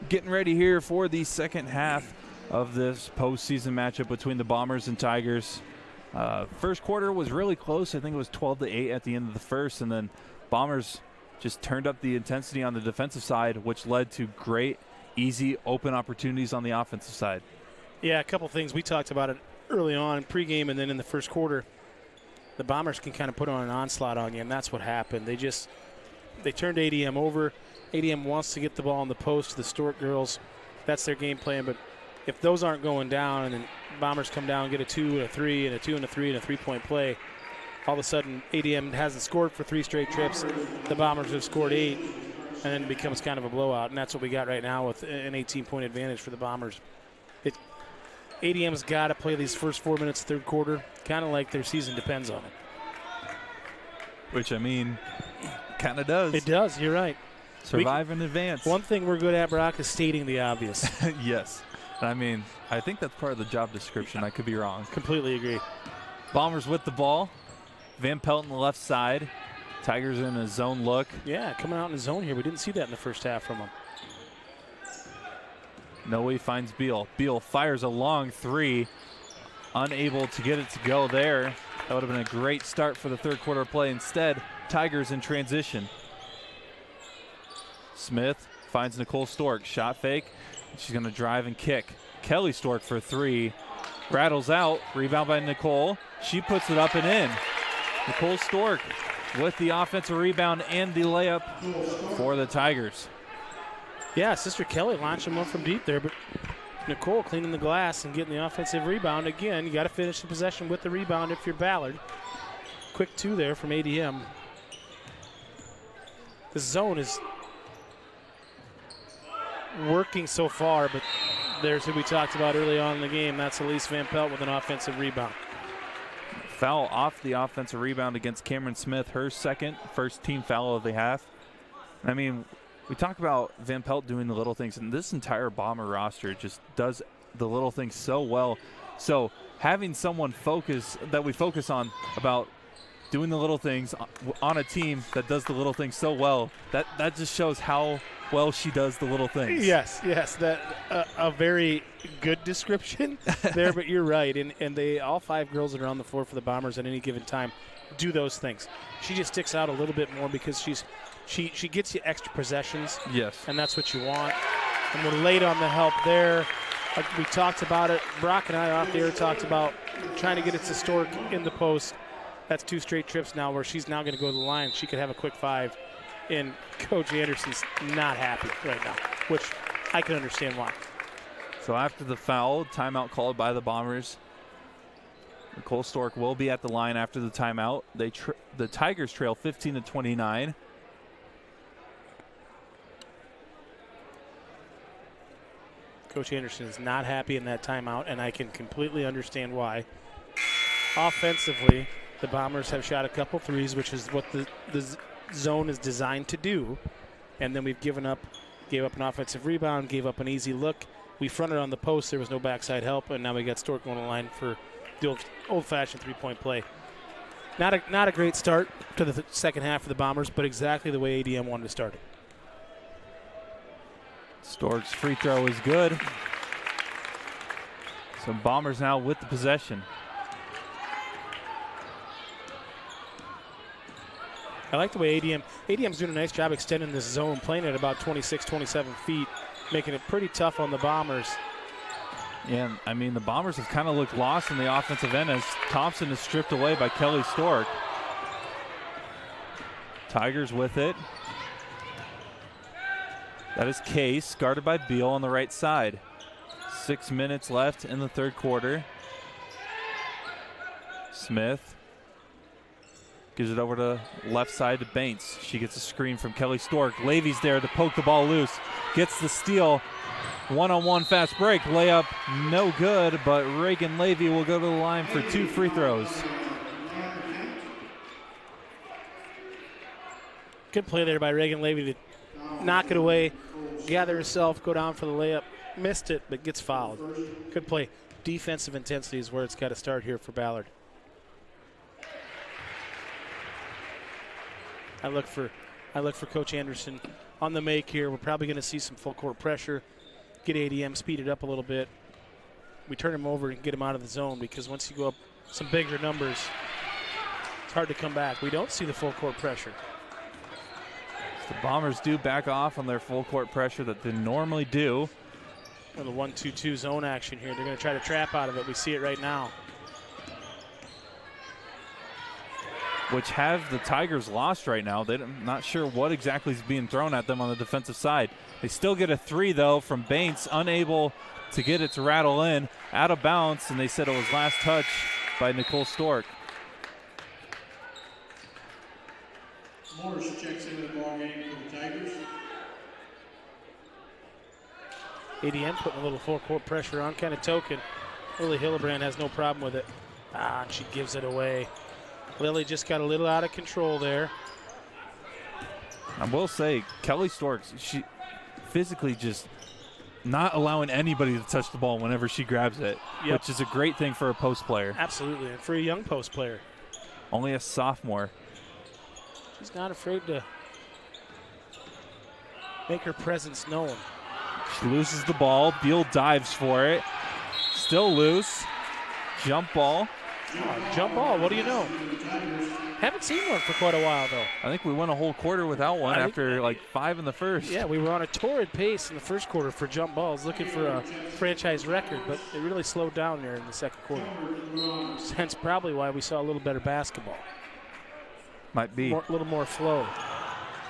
Speaker 1: getting ready here for the second half of this postseason matchup between the Bombers and Tigers. First quarter was really close. I think it was 12-8 at the end of the first, and then Bombers just turned up the intensity on the defensive side, which led to great, easy, open opportunities on the offensive side.
Speaker 2: Yeah, a couple things. We talked about it early on in pregame and then in the first quarter. The Bombers can kind of put on an onslaught on you, and that's what happened. They turned ADM over. ADM wants to get the ball in the post to the Stork girls. That's their game plan, but if those aren't going down and then Bombers come down and get a 2 and a 3 and a 2 and a 3 and a three-point play, all of a sudden ADM hasn't scored for 3 straight trips. The Bombers have scored 8, and then it becomes kind of a blowout, and that's what we got right now with an 18-point advantage for the Bombers. ADM's got to play these first 4 minutes of third quarter kind of like their season depends on it.
Speaker 1: Which, I mean, kind of does.
Speaker 2: It does. You're right.
Speaker 1: Survive in advance.
Speaker 2: One thing we're good at, Brock, is stating the obvious.
Speaker 1: Yes. I mean, I think that's part of the job description. I could be wrong.
Speaker 2: Completely agree.
Speaker 1: Bombers with the ball. Van Pelt on the left side. Tigers in a zone look.
Speaker 2: Yeah, coming out in the zone here. We didn't see that in the first half from them.
Speaker 1: Noe finds Beal. Beal fires a long 3. Unable to get it to go there. That would have been a great start for the third quarter play. Instead, Tigers in transition. Smith finds Nicole Stork. Shot fake. She's going to drive and kick. Kelly Stork for 3. Rattles out. Rebound by Nicole. She puts it up and in. Nicole Stork with the offensive rebound and the layup for the Tigers.
Speaker 2: Yeah, Sister Kelly launching one from deep there, but Nicole cleaning the glass and getting the offensive rebound. Again, you got to finish the possession with the rebound if you're Ballard. Quick 2 there from ADM. The zone is working so far, but there's who we talked about early on in the game. That's Elise Van Pelt with an offensive rebound.
Speaker 1: Foul off the offensive rebound against Cameron Smith, her first team foul of the half. I mean, we talk about Van Pelt doing the little things, and this entire Bomber roster just does the little things so well. So having someone that we focus on about doing the little things on a team that does the little things so well, that just shows how well she does the little things.
Speaker 2: Yes, that a very good description there, but you're right. And they all 5 girls that are on the floor for the Bombers at any given time do those things. She just sticks out a little bit more because she gets you extra possessions.
Speaker 1: Yes.
Speaker 2: And that's what you want. And we're late on the help there. We talked about it. Brock and I off the air talked about trying to get it to Stork in the post. That's 2 straight trips now where she's now going to go to the line. She could have a quick 5. And Coach Anderson's not happy right now, which I can understand why.
Speaker 1: So after the foul, timeout called by the Bombers. Nicole Stork will be at the line after the timeout. The Tigers trail 15-29.
Speaker 2: Coach Anderson is not happy in that timeout, and I can completely understand why. Offensively, the Bombers have shot a couple threes, which is what the zone is designed to do. And then we've gave up an offensive rebound, gave up an easy look. We fronted on the post. There was no backside help, and now we got Stork on the line for the old-fashioned three-point play. Not a great start to the second half for the Bombers, but exactly the way ADM wanted to start it.
Speaker 1: Stork's free throw is good. So Bombers now with the possession.
Speaker 2: I like the way ADM's doing a nice job extending this zone, playing at about 26, 27 feet, making it pretty tough on the Bombers.
Speaker 1: Yeah, I mean, the Bombers have kind of looked lost in the offensive end as Thompson is stripped away by Kelly Stork. Tigers with it. That is Case, guarded by Beal on the right side. 6 minutes left in the third quarter. Smith gives it over to left side to Bates. She gets a screen from Kelly Stork. Levy's there to poke the ball loose. Gets the steal. One-on-one fast break. Layup no good, but Reagan Levy will go to the line for 2 free throws.
Speaker 2: Good play there by Reagan Levy to knock it away, gather herself, go down for the layup. Missed it, but gets fouled. Good play. Defensive intensity is where it's got to start here for Ballard. I look for Coach Anderson on the make here. We're probably going to see some full court pressure. get ADM speeded up a little bit. We turn him over and get him out of the zone, because once you go up some bigger numbers, it's hard to come back. We don't see the full court pressure.
Speaker 1: The Bombers do back off on their full court pressure that they normally do.
Speaker 2: The 1-2-2 zone action here. They're going to try to trap out of it. We see it right now.
Speaker 1: Which have the Tigers lost right now. They're not sure what exactly is being thrown at them on the defensive side. They still get a 3, though, from Baines, unable to get it to rattle in, out of bounds, and they said it was last touch by Nicole Stork.
Speaker 3: Morris checks into the ball game for the Tigers.
Speaker 2: ADM putting a little full court pressure on, kind of token. Lily Hillebrand has no problem with it. And she gives it away. Lily just got a little out of control there.
Speaker 1: I will say, Kelly Stork, she physically just not allowing anybody to touch the ball whenever she grabs it, which is a great thing for a post player.
Speaker 2: Absolutely, and for a young post player.
Speaker 1: Only a sophomore.
Speaker 2: She's not afraid to make her presence known.
Speaker 1: She loses the ball. Beal dives for it. Still loose. Jump ball.
Speaker 2: Jump ball, what do you know? Haven't seen one for quite a while, though.
Speaker 1: I think we went a whole quarter without one after like 5 in the first.
Speaker 2: Yeah, we were on a torrid pace in the first quarter for jump balls, looking for a franchise record, but it really slowed down there in the second quarter. Hence probably why we saw a little better basketball.
Speaker 1: Might be.
Speaker 2: A little more flow.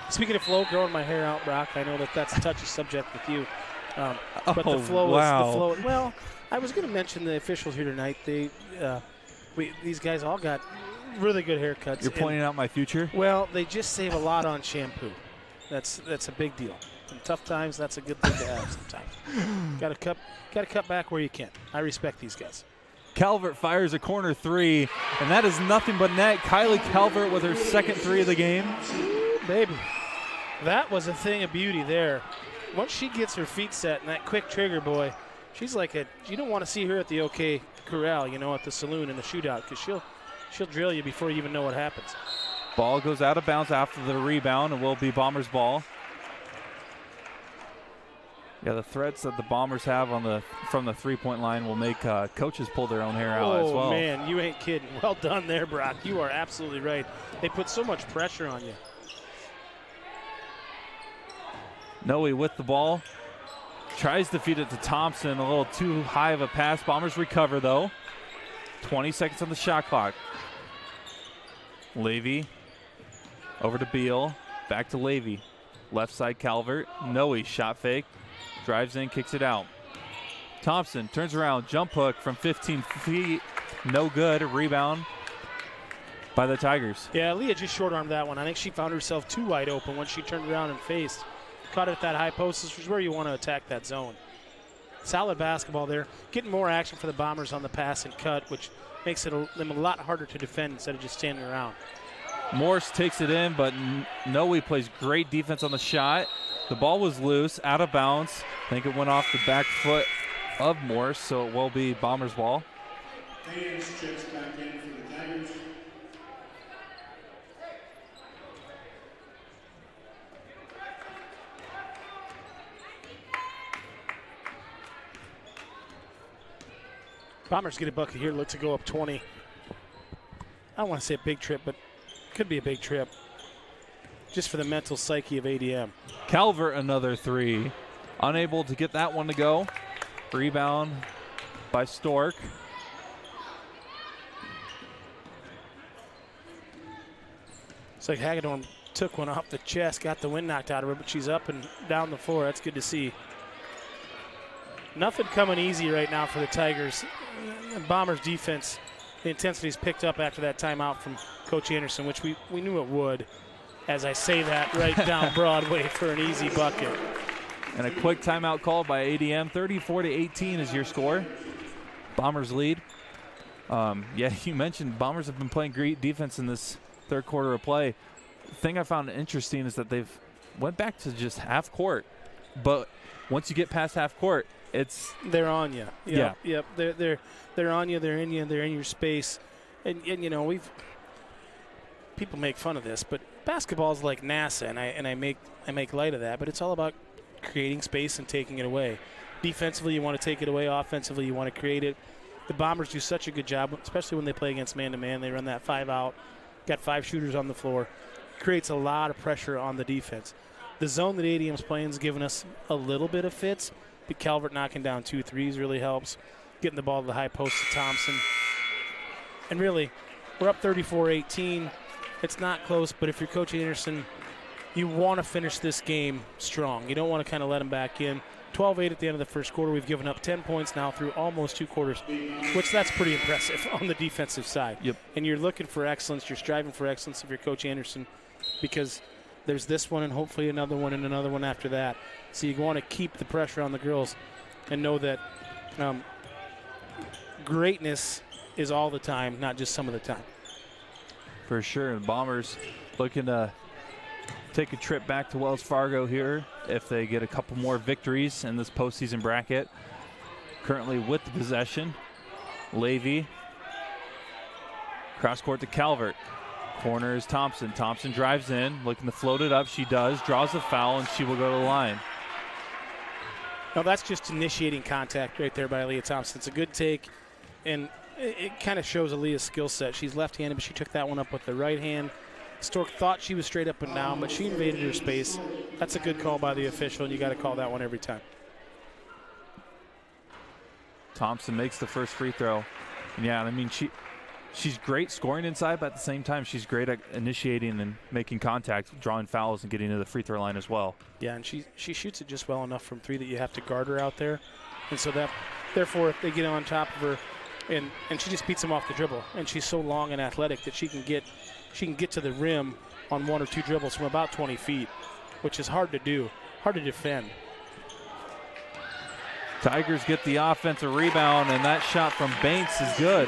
Speaker 2: Speaking of flow, growing my hair out, Brock, I know that that's a touchy subject with you. But the flow is the flow. Well, I was going to mention the officials here tonight. These guys all got really good haircuts.
Speaker 1: You're pointing out my future?
Speaker 2: Well, they just save a lot on shampoo. That's a big deal. In tough times, that's a good thing to have sometimes. Got to cut back where you can. I respect these guys.
Speaker 1: Calvert fires a corner 3, and that is nothing but net. Kylie Calvert with her second 3 of the game.
Speaker 2: Ooh, baby. That was a thing of beauty there. Once she gets her feet set and that quick trigger, boy, she's like you don't want to see her at the OK Corral, at the saloon in the shootout, because she'll drill you before you even know what happens.
Speaker 1: Ball goes out of bounds after the rebound and will be Bombers ball. Yeah, the threats that the Bombers have from the three-point line will make coaches pull their own hair out as well.
Speaker 2: Oh, man, you ain't kidding. Well done there, Brock. You are absolutely right. They put so much pressure on you.
Speaker 1: Noe with the ball. Tries to feed it to Thompson. A little too high of a pass. Bombers recover, though. 20 seconds on the shot clock. Levy over to Beal. Back to Levy. Left side Calvert. Noe shot fake. Drives in, kicks it out. Thompson turns around. Jump hook from 15 feet. No good. A rebound by the Tigers.
Speaker 2: Yeah, Leah just short-armed that one. I think she found herself too wide open once she turned around and faced. Caught it at that high post, which is where you want to attack that zone. Solid basketball there. Getting more action for the Bombers on the pass and cut, which makes them a lot harder to defend instead of just standing around.
Speaker 1: Morse takes it in, but Noe plays great defense on the shot. The ball was loose, out of bounds. I think it went off the back foot of Morse, so it will be Bombers ball.
Speaker 3: Haynes checks back in for the Tigers.
Speaker 2: Bombers get a bucket here, look to go up 20. I don't want to say a big trip, but could be a big trip just for the mental psyche of ADM.
Speaker 1: Calvert another 3. Unable to get that one to go. Rebound by Stork.
Speaker 2: It's like Hagedorn took one off the chest, got the wind knocked out of her, but she's up and down the floor. That's good to see. Nothing coming easy right now for the Tigers. The Bombers defense, the intensity's picked up after that timeout from Coach Anderson, which we knew it would, as I say that right down Broadway for an easy bucket.
Speaker 1: And a quick timeout called by ADM. 34-18 is your score. Bombers lead. Yeah, you mentioned Bombers have been playing great defense in this third quarter of play. The thing I found interesting is that they've went back to just half court. But once you get past half court,
Speaker 2: they're on you.
Speaker 1: Yep,
Speaker 2: yeah. They're on you. They're in you. They're in your space. And people make fun of this, but basketball is like NASA, and I make light of that. But it's all about creating space and taking it away. Defensively, you want to take it away. Offensively, you want to create it. The Bombers do such a good job, especially when they play against man-to-man. They run that 5 out, got 5 shooters on the floor. Creates a lot of pressure on the defense. The zone that ADM's playing is giving us a little bit of fits, but Calvert knocking down 2 threes really helps. Getting the ball to the high post to Thompson. And really, we're up 34-18. It's not close, but if you're Coach Anderson, you want to finish this game strong. You don't want to kind of let them back in. 12-8 at the end of the first quarter. We've given up 10 points now through almost 2 quarters, which that's pretty impressive on the defensive side.
Speaker 1: Yep.
Speaker 2: And you're looking for excellence. You're striving for excellence if you're Coach Anderson, because there's this one and hopefully another one and another one after that. So you want to keep the pressure on the girls and know that greatness is all the time, not just some of the time.
Speaker 1: For sure. The Bombers looking to take a trip back to Wells Fargo here if they get a couple more victories in this postseason bracket. Currently with the possession, Levy. Cross court to Calvert. Corner is Thompson. Thompson drives in, looking to float it up. She does, draws the foul, and she will go to the line.
Speaker 2: Now that's just initiating contact right there by Aaliyah Thompson. It's a good take, and it kind of shows Aaliyah's skill set. She's left-handed, but she took that one up with the right hand. Stork thought she was straight up and down, but she invaded her space. That's a good call by the official, and you got to call that one every time.
Speaker 1: Thompson makes the first free throw. And yeah, I mean, she's great scoring inside, but at the same time, she's great at initiating and making contact, drawing fouls, and getting to the free throw line as well.
Speaker 2: Yeah, and she shoots it just well enough from 3 that you have to guard her out there. And so that, therefore, if they get on top of her, and she just beats them off the dribble, and she's so long and athletic that she can get to the rim on 1 or 2 dribbles from about 20 feet, which is hard to do, hard to defend.
Speaker 1: Tigers get the offensive rebound, and that shot from Banks is good.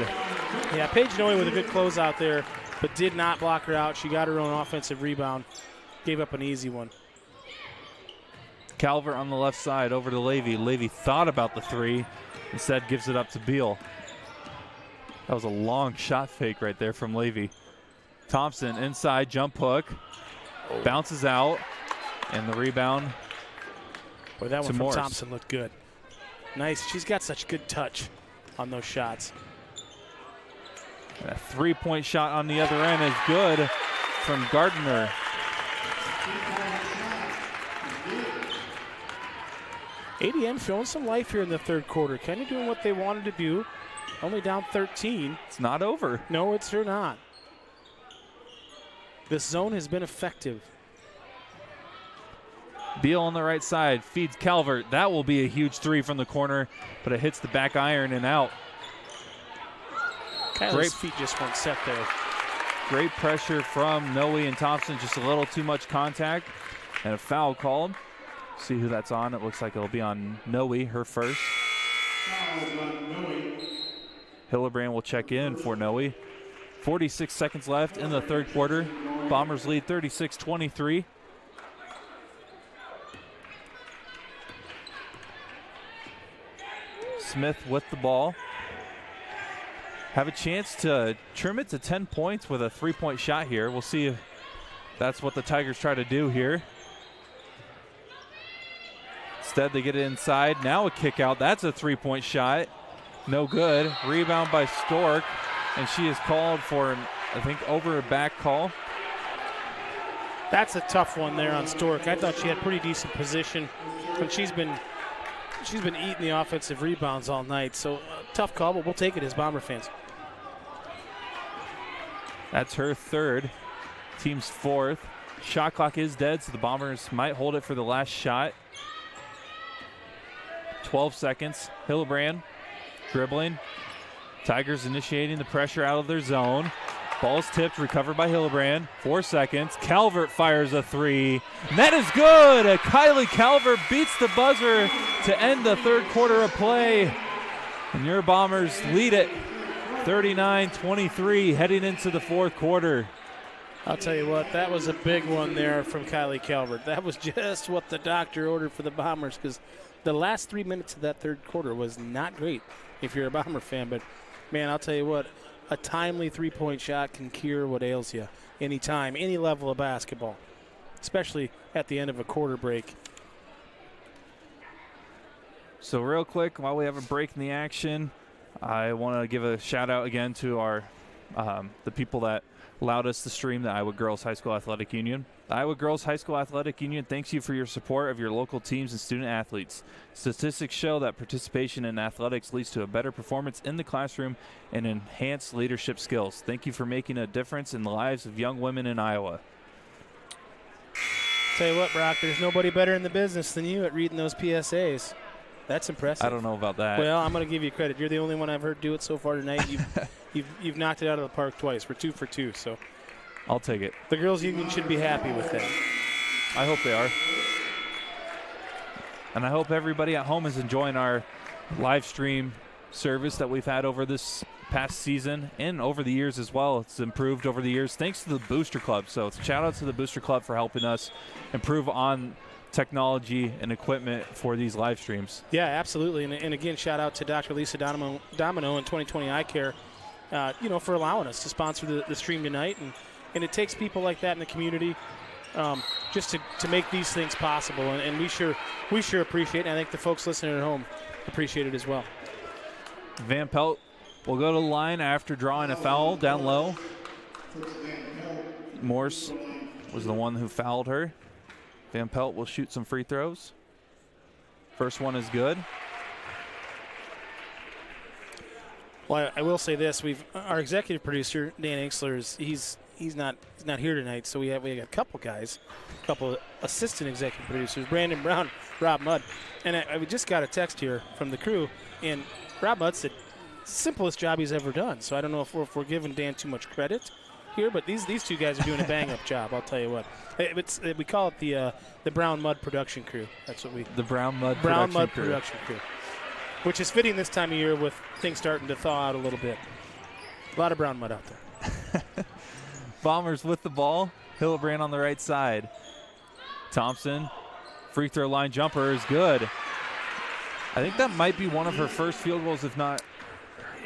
Speaker 2: Yeah, Paige Noe with a good close out there, but did not block her out. She got her own offensive rebound, gave up an easy one.
Speaker 1: Calvert on the left side over to Levy. Levy thought about the 3, instead gives it up to Beal. That was a long shot fake right there from Levy. Thompson inside, jump hook, bounces out, and the rebound.
Speaker 2: Boy, that one from
Speaker 1: Morris.
Speaker 2: Thompson looked good. Nice. She's got such good touch on those shots.
Speaker 1: And a 3-point shot on the other end is good from Gardner.
Speaker 2: ADM showing some life here in the third quarter. Kind of doing what they wanted to do. Only down 13.
Speaker 1: It's not over.
Speaker 2: No, it's sure not. This zone has been effective.
Speaker 1: Beal on the right side feeds Calvert. That will be a huge 3 from the corner, but it hits the back iron and out.
Speaker 2: Kylie's feet just weren't set there.
Speaker 1: Great pressure from Noe and Thompson. Just a little too much contact and a foul called. See who that's on. It looks like it'll be on Noe, her first. Hillebrand will check in for Noe. 46 seconds left in the third quarter. Bombers lead 36-23. Smith with the ball. Have a chance to trim it to 10 points with a 3-point shot here. We'll see if that's what the Tigers try to do here. Instead, they get it inside. Now a kick out. That's a 3-point shot. No good. Rebound by Stork. And she is called for, I think, over a back call.
Speaker 2: That's a tough one there on Stork. I thought she had pretty decent position, but she's been eating the offensive rebounds all night. So tough call, but we'll take it as Bomber fans.
Speaker 1: That's her third. Team's fourth. Shot clock is dead, so the Bombers might hold it for the last shot. 12 seconds. Hillebrand dribbling. Tigers initiating the pressure out of their zone. Ball's tipped, recovered by Hillebrand. 4 seconds. Calvert fires a 3. And that is good. Kylie Calvert beats the buzzer to end the third quarter of play. And your Bombers lead it 39-23 heading into the fourth quarter.
Speaker 2: I'll tell you what, that was a big one there from Kylie Calvert. That was just what the doctor ordered for the Bombers, because the last 3 minutes of that third quarter was not great if you're a Bomber fan. But, man, I'll tell you what, a timely 3-point shot can cure what ails you anytime, any level of basketball, especially at the end of a quarter break.
Speaker 1: So real quick, while we have a break in the action, I want to give a shout out again to our the people that allowed us to stream the Iowa Girls High School Athletic Union. The Iowa Girls High School Athletic Union thanks you for your support of your local teams and student athletes. Statistics show that participation in athletics leads to a better performance in the classroom and enhanced leadership skills. Thank you for making a difference in the lives of young women in Iowa.
Speaker 2: Tell you what, Brock, there's nobody better in the business than you at reading those PSAs. That's impressive.
Speaker 1: I don't know about that.
Speaker 2: Well, I'm going to give you credit. You're the only one I've heard do it so far tonight. You've knocked it out of the park twice. We're 2 for 2, so
Speaker 1: I'll take it.
Speaker 2: the girls' union should be happy with that.
Speaker 1: I hope they are. And I hope everybody at home is enjoying our live stream service that we've had over this past season and over the years as well. It's improved over the years thanks to the Booster Club. So it's a shout out to the Booster Club for helping us improve on technology and equipment for these live streams.
Speaker 2: Yeah, absolutely. And again, shout out to Dr. Lisa Domino and 2020 Eye Care, for allowing us to sponsor the stream tonight. And it takes people like that in the community just to make these things possible. And we sure appreciate it. And I think the folks listening at home appreciate it as well.
Speaker 1: Van Pelt will go to the line after drawing a foul down low. Morse was the one who fouled her. Van Pelt will shoot some free throws. First one is good.
Speaker 2: Well, I will say this: our executive producer Dan Exler he's not here tonight, so we got a couple guys, a couple assistant executive producers, Brandon Brown, Rob Mudd, and I just got a text here from the crew, and Rob Mudd said simplest job he's ever done. So I don't know if we're giving Dan too much credit here, but these two guys are doing a bang-up job. I'll tell you what. We call it the Brown Mudd production crew. That's what
Speaker 1: the Brown Mudd
Speaker 2: production crew, which is fitting this time of year with things starting to thaw out a little bit. A lot of brown mud out there.
Speaker 1: Bombers with the ball. Hillebrand on the right side. Thompson, free throw line jumper is good. I think that might be one of her first field goals, if not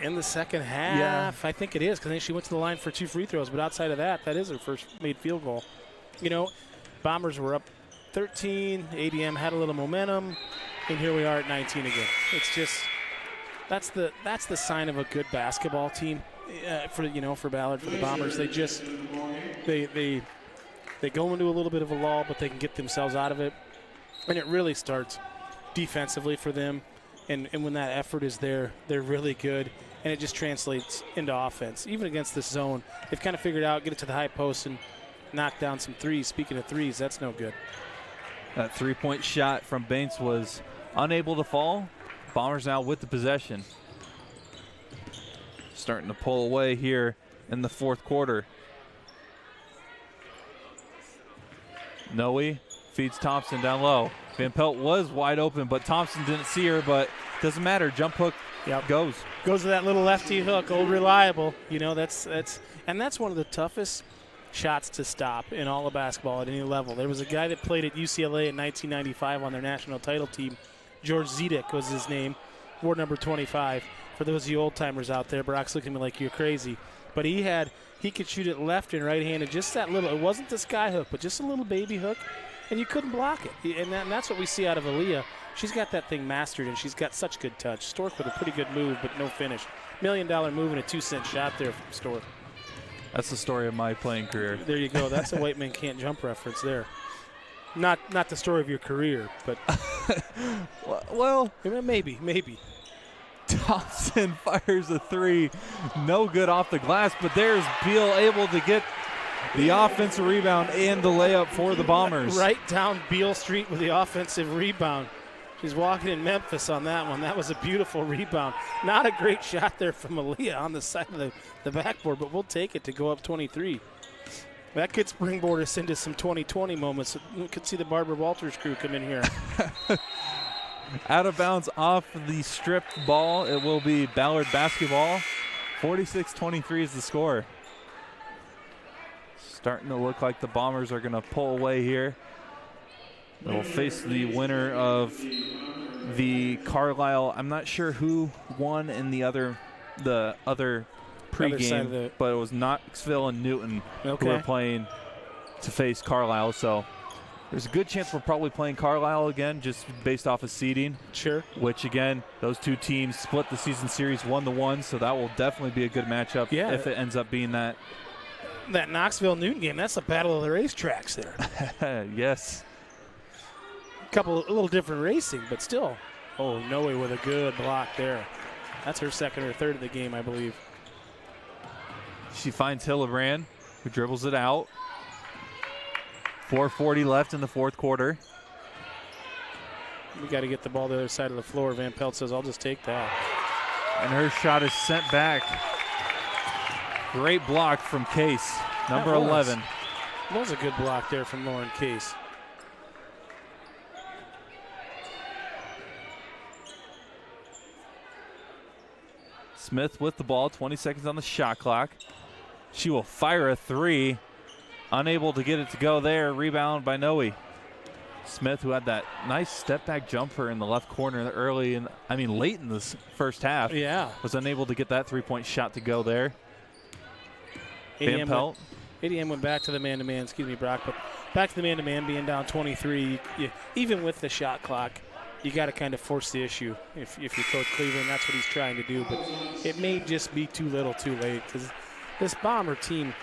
Speaker 2: in the second half.
Speaker 1: Yeah.
Speaker 2: I think it is, because then she went to the line for 2 free throws. But outside of that is her first made field goal. Bombers were up 13. ADM had a little momentum, and here we are at 19 again. It's just that's the sign of a good basketball team for Ballard, for the Bombers. They just they go into a little bit of a lull, but they can get themselves out of it, and it really starts defensively for them. And when that effort is there, they're really good, and it just translates into offense. Even against this zone, they've kind of figured out, get it to the high post and knock down some threes. Speaking of threes, that's no good.
Speaker 1: That three-point shot from Banks was unable to fall. Bombers now with the possession. Starting to pull away here in the fourth quarter. Noe feeds Thompson down low. Van Pelt was wide open, but Thompson didn't see her, but doesn't matter. Jump hook goes.
Speaker 2: Goes to that little lefty hook, old reliable. That's one of the toughest shots to stop in all of basketball at any level. There was a guy that played at UCLA in 1995 on their national title team. George Zedek was his name, wore number 25. For those of you old-timers out there, Brock's looking at me like you're crazy. But he could shoot it left and right-handed, just that little. It wasn't the sky hook, but just a little baby hook, and you couldn't block it. And that's what we see out of Aaliyah. She's got that thing mastered, and she's got such good touch. Stork with a pretty good move, but no finish. $1 million move and a 2-cent shot there from Stork.
Speaker 1: That's the story of my playing career.
Speaker 2: There you go. That's a white man can't jump reference there. Not the story of your career, but
Speaker 1: well,
Speaker 2: maybe.
Speaker 1: Thompson fires a three, no good off the glass, but there's Beal able to get the offensive rebound and the layup for the Bombers.
Speaker 2: Right down Beale Street with the offensive rebound. She's walking in Memphis on that one. That was a beautiful rebound. Not a great shot there from Aaliyah on the side of the backboard, but we'll take it to go up 23. That could springboard us into some 2020 moments. We could see the Barbara Walters crew come in here.
Speaker 1: Out of bounds off the stripped ball. It will be Ballard basketball. 46-23 is the score. Starting to look like the Bombers are going to pull away here. They'll face the winner of the Carlisle. I'm not sure who won in the other pregame, but it was Knoxville and Newton who were playing to face Carlisle. So There's a good chance we're probably playing Carlisle again, just based off of seeding.
Speaker 2: Sure.
Speaker 1: Which, again, those two teams split the season series 1-1, so that will definitely be a good matchup if it ends up being that.
Speaker 2: That Knoxville-Newton game, that's a battle of the racetracks there.
Speaker 1: Yes.
Speaker 2: A little different racing, but still. Oh, Noe with a good block there. That's her second or third of the game, I believe.
Speaker 1: She finds Hillebrand, who dribbles it out. 4:40 left in the fourth quarter.
Speaker 2: We got to get the ball to the other side of the floor. Van Pelt says, I'll just take that. And
Speaker 1: her shot is sent back. Great block from Case, number 11.
Speaker 2: That was a good block there from Lauren Case.
Speaker 1: Smith with the ball, 20 seconds on the shot clock. She will fire a three. Unable to get it to go there. Rebound by Noe. Smith, who had that nice step-back jumper in the left corner late in this first half.
Speaker 2: Yeah.
Speaker 1: Was unable to get that three-point shot to go there. Van Pelt.
Speaker 2: ADM went back to the man-to-man, excuse me, Brock, but back to the man-to-man, being down 23. Even with the shot clock, you got to kind of force the issue. If you're Coach Cleveland, that's what he's trying to do. But it may just be too little too late, because this Bomber team,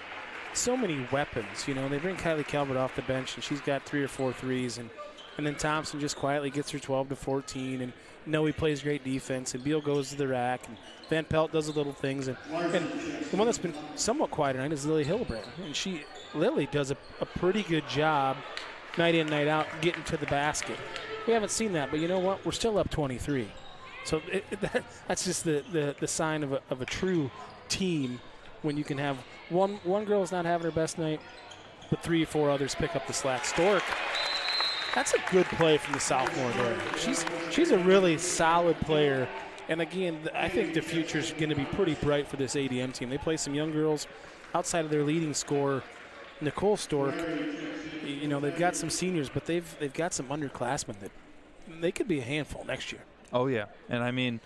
Speaker 2: so many weapons. You know, they bring Kylie Calvert off the bench, and she's got 3 or 4 threes, and then Thompson just quietly gets her 12 to 14, and Noe plays great defense, and Beal goes to the rack, and Van Pelt does the little things, and the one that's been somewhat quiet tonight is Lily Hillebrand, and Lily does a pretty good job night in, night out, getting to the basket. We haven't seen that, but you know what? We're still up 23. So that's just the sign of a true team, when you can have one girl's not having her best night, but 3 or 4 others pick up the slack. Stork, that's a good play from the sophomore there. She's a really solid player, and again, I think the future's going to be pretty bright for this ADM team. They play some young girls outside of their leading scorer, Nicole Stork. You know, they've got some seniors, but they've got some underclassmen that they could be a handful next year.
Speaker 1: Oh, yeah. And, I mean,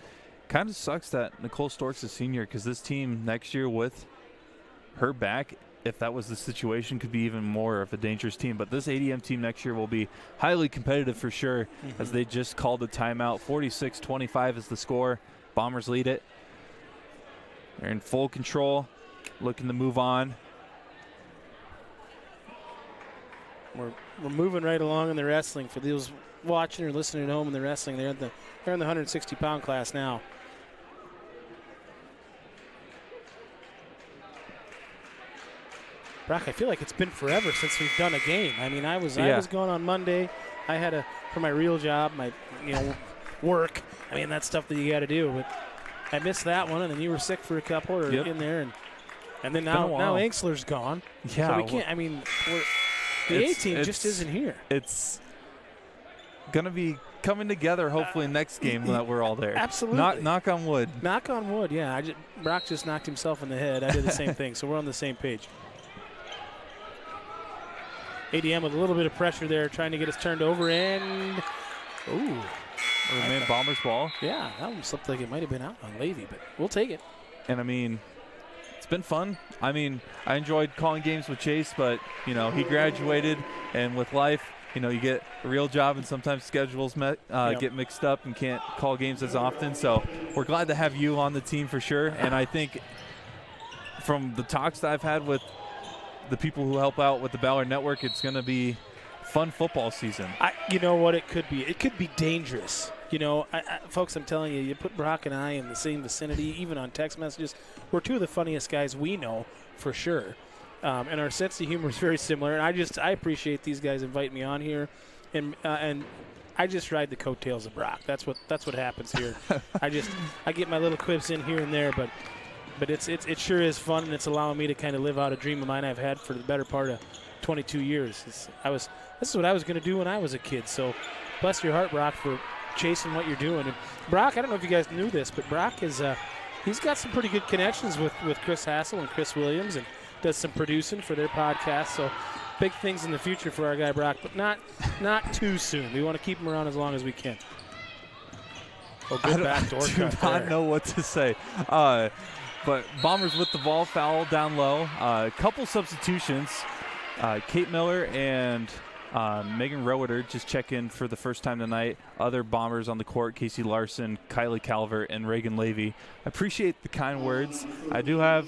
Speaker 1: kind of sucks that Nicole Stork's a senior, because this team next year with her back, if that was the situation, could be even more of a dangerous team. But this ADM team next year will be highly competitive for sure, as they just called a timeout. 46-25 is the score. Bombers lead it. They're in full control, looking to move on.
Speaker 2: We're moving right along in the wrestling. For those watching or listening at home in the wrestling, they're in the 160-pound class now. Brock, I feel like it's been forever since we've done a game. I mean, I was gone on Monday. I had for my real job, my work. I mean, that's stuff that you got to do. But I missed that one, and then you were sick for a couple or in there, and then now Anxler's gone.
Speaker 1: Yeah,
Speaker 2: so we can't. I mean, the A team just isn't here.
Speaker 1: It's gonna be coming together hopefully next game that we're all there.
Speaker 2: Absolutely.
Speaker 1: Knock on wood.
Speaker 2: Knock on wood. Yeah. Brock just knocked himself in the head. I did the same thing. So we're on the same page. ADM with a little bit of pressure there, trying to get us turned over, and
Speaker 1: Bombers ball.
Speaker 2: Yeah, that one looked like it might have been out on Levy, but we'll take it.
Speaker 1: And I mean, it's been fun. I mean, I enjoyed calling games with Chase, but he graduated, and with life, you get a real job, and sometimes schedules get mixed up and can't call games as often. So we're glad to have you on the team for sure. And I think from the talks that I've had with the people who help out with the Ballard Network, it's going to be fun football season.
Speaker 2: You know what it could be? It could be dangerous. Folks, I'm telling you, you put Brock and I in the same vicinity, even on text messages. We're two of the funniest guys we know for sure. And our sense of humor is very similar. And I appreciate these guys inviting me on here. And I just ride the coattails of Brock. That's what happens here. I get my little quips in here and there, but it sure is fun, and it's allowing me to kind of live out a dream of mine I've had for the better part of 22 years. This is what I was going to do when I was a kid. So bless your heart, Brock, for chasing what you're doing. And Brock, I don't know if you guys knew this, but Brock he's got some pretty good connections with Chris Hassel and Chris Williams, and does some producing for their podcast. So big things in the future for our guy Brock, but not too soon. We want to keep him around as long as we can. Oh, good backdoor cut there.
Speaker 1: I do not know what to say. But Bombers with the ball, foul down low. A couple substitutions. Kate Miller and Megan Roeder just checked in for the first time tonight. Other Bombers on the court, Casey Larson, Kylie Calvert, and Reagan Levy. I appreciate the kind words. I do have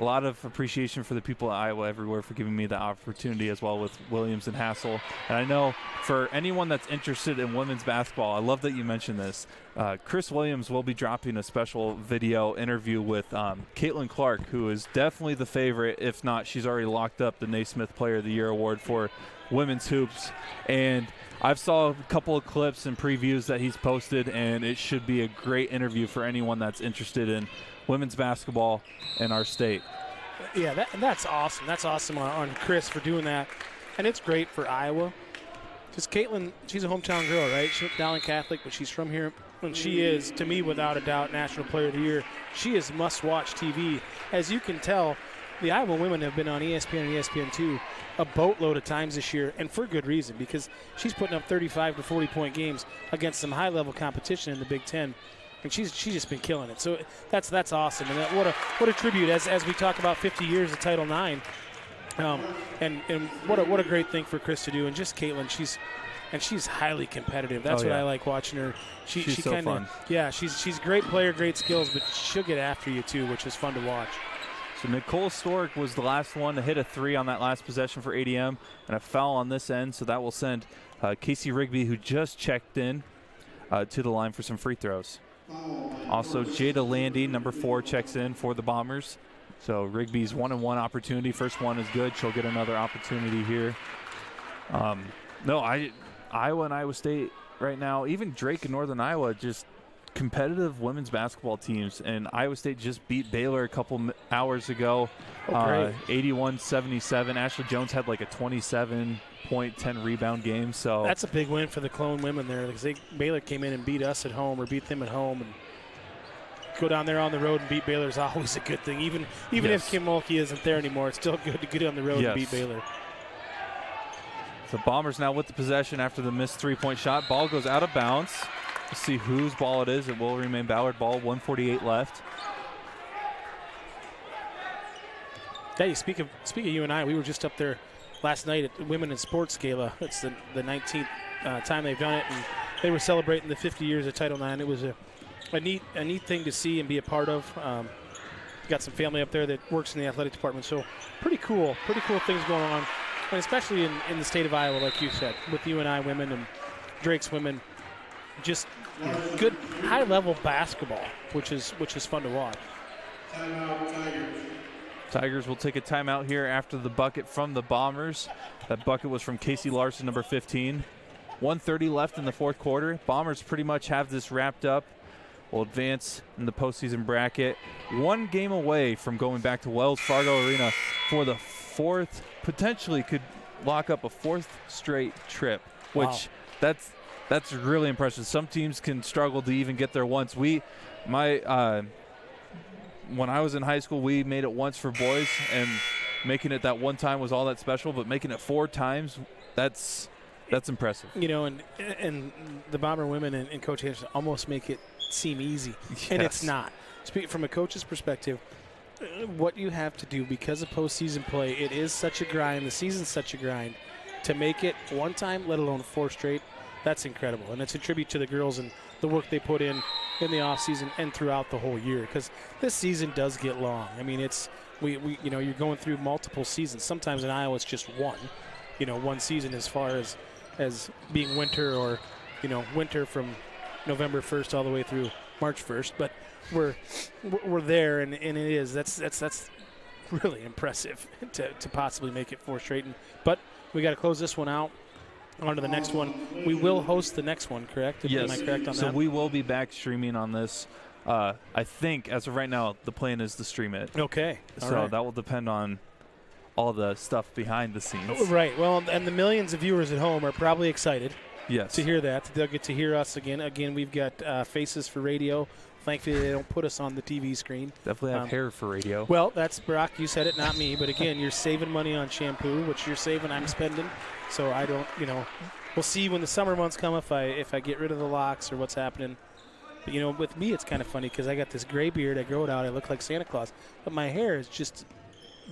Speaker 1: a lot of appreciation for the people at Iowa everywhere for giving me the opportunity, as well with Williams and Hassel. And I know for anyone that's interested in women's basketball, I love that you mentioned this. Chris Williams will be dropping a special video interview with Caitlin Clark, who is definitely the favorite. If not, she's already locked up the Naismith Player of the Year award for women's hoops. And I've saw a couple of clips and previews that he's posted, and it should be a great interview for anyone that's interested in women's basketball in our state.
Speaker 2: Yeah, that's awesome. That's awesome on Chris for doing that. And it's great for Iowa. Because Caitlin, she's a hometown girl, right? She went to Dowling Catholic, but she's from here. And she is, to me, without a doubt, National Player of the Year. She is must-watch TV. As you can tell, the Iowa women have been on ESPN and ESPN2 a boatload of times this year, and for good reason, because she's putting up 35 to 40-point games against some high-level competition in the Big Ten. And she's just been killing it. So that's awesome. And what a tribute as we talk about 50 years of Title IX. And what a great thing for Chris to do. And just Caitlin, she's highly competitive. That's what I like watching her.
Speaker 1: She's so fun.
Speaker 2: Yeah, she's a great player, great skills, but she'll get after you too, which is fun to watch.
Speaker 1: So Nicole Stork was the last one to hit a three on that last possession for ADM, and a foul on this end. So that will send Casey Rigby, who just checked in, to the line for some free throws. Also, Jada Landy, number 4, checks in for the Bombers. So Rigby's 1-on-1 opportunity. First one is good. She'll get another opportunity here. Iowa and Iowa State right now, even Drake and Northern Iowa, just competitive women's basketball teams. And Iowa State just beat Baylor a couple hours ago, 81-77. Ashley Jones had like a 27-point, 10-rebound game. So
Speaker 2: that's a big win for the Clone women there, because Baylor came in and beat us at home, or beat them at home, and go down there on the road and beat Baylor is always a good thing. Even if Kim Mulkey isn't there anymore, it's still good to get on the road and beat Baylor.
Speaker 1: So Bombers now with the possession after the missed three-point shot. Ball goes out of bounds. Let's see whose ball it is. It will remain Ballard ball. 1:48 left.
Speaker 2: Hey, speak of you and I, we were just up there last night at the Women in Sports Gala. It's the 19th time they've done it, and they were celebrating the 50 years of Title IX. It was a neat thing to see and be a part of. Got some family up there that works in the athletic department, so pretty cool things going on, and especially in the state of Iowa, like you said, with UNI women and Drake's women. Just good high-level basketball, which is fun to watch.
Speaker 3: Timeout, Tigers.
Speaker 1: Tigers will take a timeout here after the bucket from the Bombers. That bucket was from Casey Larson, number 15. 1:30 left in the fourth quarter. Bombers pretty much have this wrapped up. Will advance in the postseason bracket. One game away from going back to Wells Fargo Arena for the fourth, potentially could lock up a fourth straight trip, which that's really impressive. Some teams can struggle to even get there once. When I was in high school, we made it once for boys, and making it that one time was all that special, but making it 4 times, that's impressive.
Speaker 2: You know, and the Bomber women and Coach Anderson almost make it seem easy, and it's not. Speaking from a coach's perspective, what you have to do because of postseason play, it is such a grind, the season's such a grind, to make it one time, let alone 4 straight. That's incredible, and it's a tribute to the girls and the work they put in the offseason and throughout the whole year, because this season does get long. I mean, it's we you're going through multiple seasons. Sometimes in Iowa it's just one season as far as being winter, or winter from November 1st all the way through March 1st. But we're there, and it is that's really impressive to possibly make it 4 straight. But we got to close this one out. On to the next one. We will host the next one, correct?
Speaker 1: Yes.
Speaker 2: Am I correct on that?
Speaker 1: So we will be back streaming on this. I think as of right now, the plan is to stream it.
Speaker 2: Okay.
Speaker 1: So that will depend on all the stuff behind the scenes.
Speaker 2: Right. Well, and the millions of viewers at home are probably excited.
Speaker 1: Yes.
Speaker 2: To hear that. They'll get to hear us again. Again, we've got faces for radio. Thankfully, they don't put us on the TV screen.
Speaker 1: Definitely have hair for radio.
Speaker 2: Well, that's Brock. You said it, not me. But again, you're saving money on shampoo, which you're saving, I'm spending. So I don't, we'll see when the summer months come if I get rid of the locks or what's happening. But, with me, it's kind of funny because I got this gray beard. I grow it out. I look like Santa Claus. But my hair is just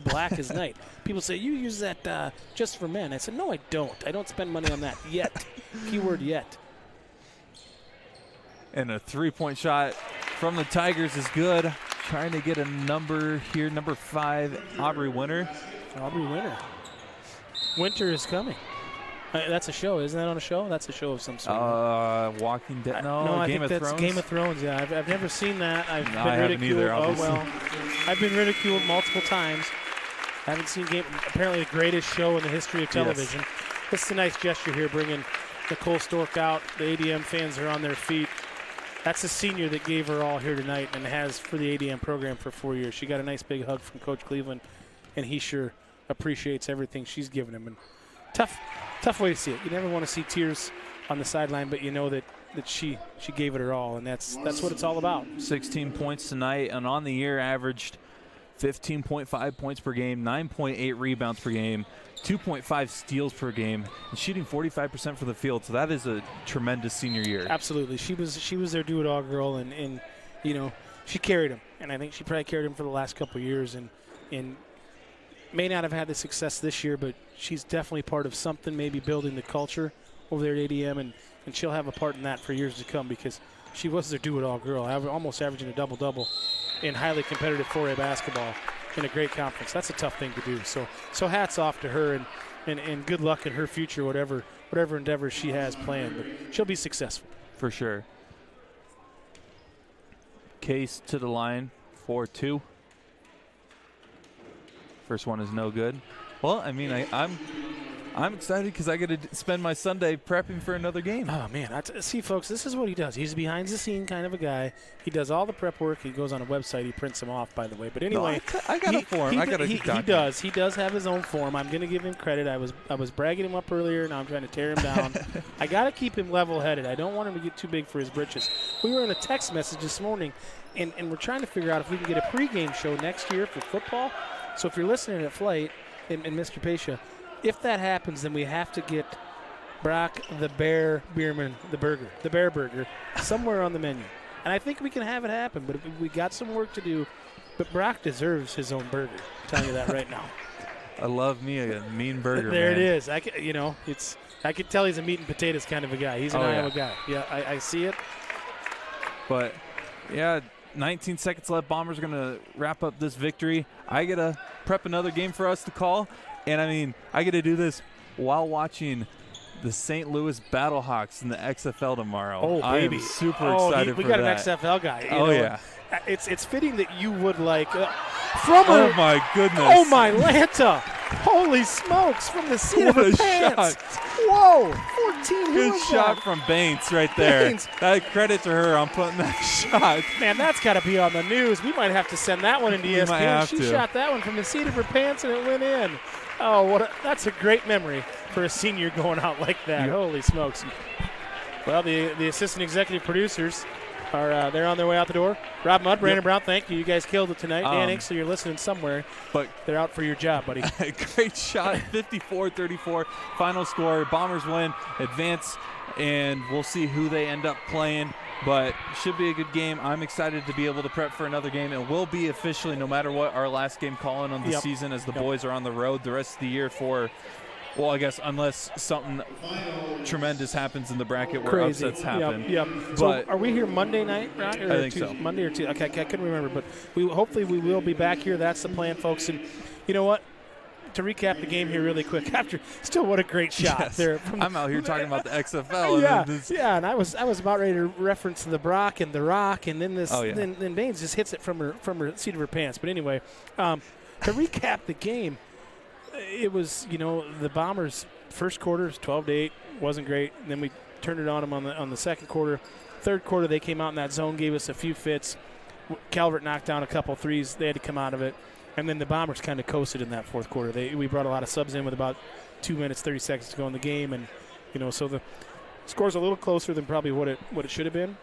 Speaker 2: black as night. People say, you use that just for men. I said, no, I don't. I don't spend money on that yet. Keyword yet.
Speaker 1: And a three-point shot from the Tigers is good. Trying to get a number here, number 5, Aubrey Winter.
Speaker 2: Aubrey Winter. Winter is coming. That's a show, isn't that on a show? That's a show of some sort.
Speaker 1: Walking Dead.
Speaker 2: I
Speaker 1: Game
Speaker 2: think
Speaker 1: of
Speaker 2: that's
Speaker 1: Thrones.
Speaker 2: Game of Thrones. Yeah, I've never seen that. I've been
Speaker 1: I haven't
Speaker 2: ridiculed.
Speaker 1: either, obviously.
Speaker 2: Oh well, I've been ridiculed multiple times. I haven't seen Game. Apparently, the greatest show in the history of television.
Speaker 1: Yes.
Speaker 2: This is a nice gesture here, bringing Nicole Stork out. The ADM fans are on their feet. That's a senior that gave her all here tonight and has for the ADM program for 4 years. She got a nice big hug from Coach Cleveland, and he sure appreciates everything she's given him. And tough way to see it. You never want to see tears on the sideline, but you know that she gave it her all, and that's what it's all about.
Speaker 1: 16 points tonight, and on the year averaged 15.5 points per game, 9.8 rebounds per game, 2.5 steals per game, and shooting 45% from the field. So that is a tremendous senior year.
Speaker 2: Absolutely. She was their do-it-all girl, and you know, she carried him. And I think she probably carried him for the last couple of years, and may not have had the success this year, but she's definitely part of something, maybe building the culture over there at ADM, and she'll have a part in that for years to come because she was their do-it-all girl, almost averaging a double-double in highly competitive 4A basketball in a great conference. That's a tough thing to do. So hats off to her, and good luck in her future, whatever endeavors she has planned. But she'll be successful.
Speaker 1: For sure. Case to the line, 4-2. First one is no good. Well, I mean, I'm excited because I get to spend my Sunday prepping for another game.
Speaker 2: Oh, man. See, folks, this is what he does. He's a behind-the-scene kind of a guy. He does all the prep work. He goes on a website. He prints them off, by the way. But anyway.
Speaker 1: No, I got a form.
Speaker 2: He does. He does have his own form. I'm going to give him credit. I was bragging him up earlier. Now I'm trying to tear him down. I got to keep him level-headed. I don't want him to get too big for his britches. We were in a text message this morning, and we're trying to figure out if we can get a pregame show next year for football. So if you're listening at Flight and Mr. Pasha, if that happens, then we have to get Brock the Bear Bierman, the Bear Burger, somewhere on the menu. And I think we can have it happen, but we got some work to do. But Brock deserves his own burger. I'm telling you that right now.
Speaker 1: I love me a mean burger,
Speaker 2: There
Speaker 1: man.
Speaker 2: it is. I could tell he's a meat and potatoes kind of a guy. He's an Iowa guy. Yeah, I see it.
Speaker 1: But, yeah, 19 seconds left. Bombers are going to wrap up this victory. I get to prep another game for us to call. And, I mean, I get to do this while watching the St. Louis Battlehawks in the XFL tomorrow.
Speaker 2: Oh, baby.
Speaker 1: I am super excited for that.
Speaker 2: We got an XFL guy.
Speaker 1: Yeah.
Speaker 2: It's fitting that you would like
Speaker 1: oh, my goodness.
Speaker 2: Oh, my Lanta. Holy smokes, from the seat of her pants.
Speaker 1: Shot.
Speaker 2: Whoa, 14.
Speaker 1: Good shot from Baines right there.
Speaker 2: Baines.
Speaker 1: Credit to her on putting that shot.
Speaker 2: Man, that's got to be on the news. We might have to send that one into ESPN. She shot that one from the seat of her pants, and it went in. Oh, that's a great memory for a senior going out like that. Yep. Holy smokes. Well, the assistant executive producers are they're on their way out the door. Rob Mudd, Brandon Brown, thank you. You guys killed it tonight. Dan Inks, so you're listening somewhere. But they're out for your job, buddy.
Speaker 1: Great shot, 54-34. Final score. Bombers win, advance, and we'll see who they end up playing. But should be a good game. I'm excited to be able to prep for another game. It will be officially, no matter what, our last game calling on the season as the boys are on the road the rest of the year for, well, I guess unless something tremendous happens in the bracket where upsets happen.
Speaker 2: Yep. So are we here Monday night, right?
Speaker 1: I think so.
Speaker 2: Monday or Tuesday? Okay, I couldn't remember. But hopefully we will be back here. That's the plan, folks. And you know what? To recap the game here really quick, what a great shot there.
Speaker 1: I'm out here talking about the XFL.
Speaker 2: And I was about ready to reference the Brock and the Rock, and then then Baines just hits it from her seat of her pants. But anyway, to recap the game, it was the Bombers' first quarter was 12-8, wasn't great. And then we turned it on them on the second quarter. Third quarter they came out in that zone, gave us a few fits. Calvert knocked down a couple threes. They had to come out of it. And then the Bombers kind of coasted in that fourth quarter. We brought a lot of subs in with about 2 minutes, 30 seconds to go in the game. And, so the score's a little closer than probably what it should have been.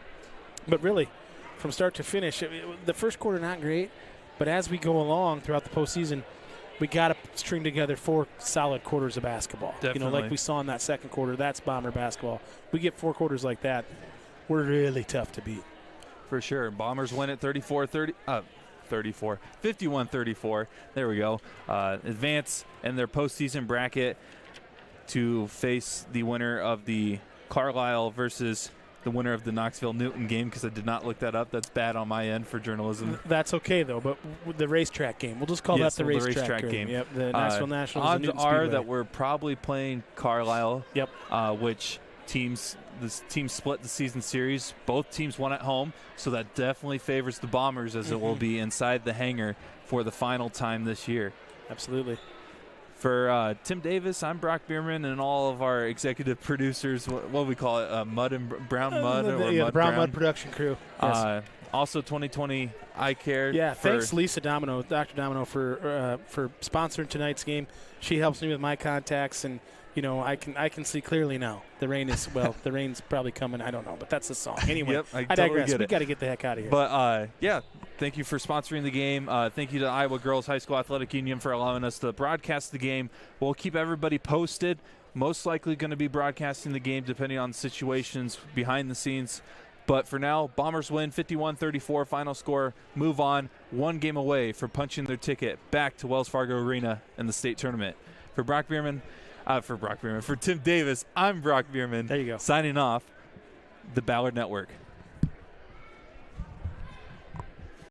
Speaker 2: But really, from start to finish, the first quarter not great. But as we go along throughout the postseason, we got to string together 4 solid quarters of basketball.
Speaker 1: Definitely.
Speaker 2: Like we saw in that second quarter, that's Bomber basketball. We get 4 quarters like that, we're really tough to beat.
Speaker 1: For sure. Bombers win at 34-30. 51-34. There we go. Advance in their postseason bracket to face the winner of the Carlisle versus the winner of the Knoxville-Newton game, because I did not look that up. That's bad on my end for journalism.
Speaker 2: That's okay, though, but the racetrack game. We'll just call that the racetrack game. Yep, the Knoxville Nationals.
Speaker 1: Odds
Speaker 2: Newton
Speaker 1: are
Speaker 2: Speedway.
Speaker 1: that we're probably playing Carlisle.
Speaker 2: Yep.
Speaker 1: Which this team split the season series. Both teams won at home, so that definitely favors the Bombers, as it will be inside the hangar for the final time this year.
Speaker 2: Absolutely.
Speaker 1: For Tim Davis, I'm Brock Bierman, and all of our executive producers, what do we call it, Mud and Brown Mud?
Speaker 2: The Brown Mud production crew. Yes.
Speaker 1: Also 2020 Eye Care.
Speaker 2: Yeah, thanks Lisa Domino, Dr. Domino, for sponsoring tonight's game. She helps me with my contacts, and I can see clearly now. The rain is the rain's probably coming. I don't know, but that's the song. Anyway,
Speaker 1: yep, I
Speaker 2: digress.
Speaker 1: Totally
Speaker 2: we got to get the heck out of here.
Speaker 1: But thank you for sponsoring the game. Thank you to Iowa Girls High School Athletic Union for allowing us to broadcast the game. We'll keep everybody posted. Most likely going to be broadcasting the game depending on situations behind the scenes. But for now, Bombers win 51-34, final score. Move on, one game away from punching their ticket back to Wells Fargo Arena in the state tournament. For Tim Davis, I'm Brock Bierman.
Speaker 2: There you go.
Speaker 1: Signing off, the Ballard Network.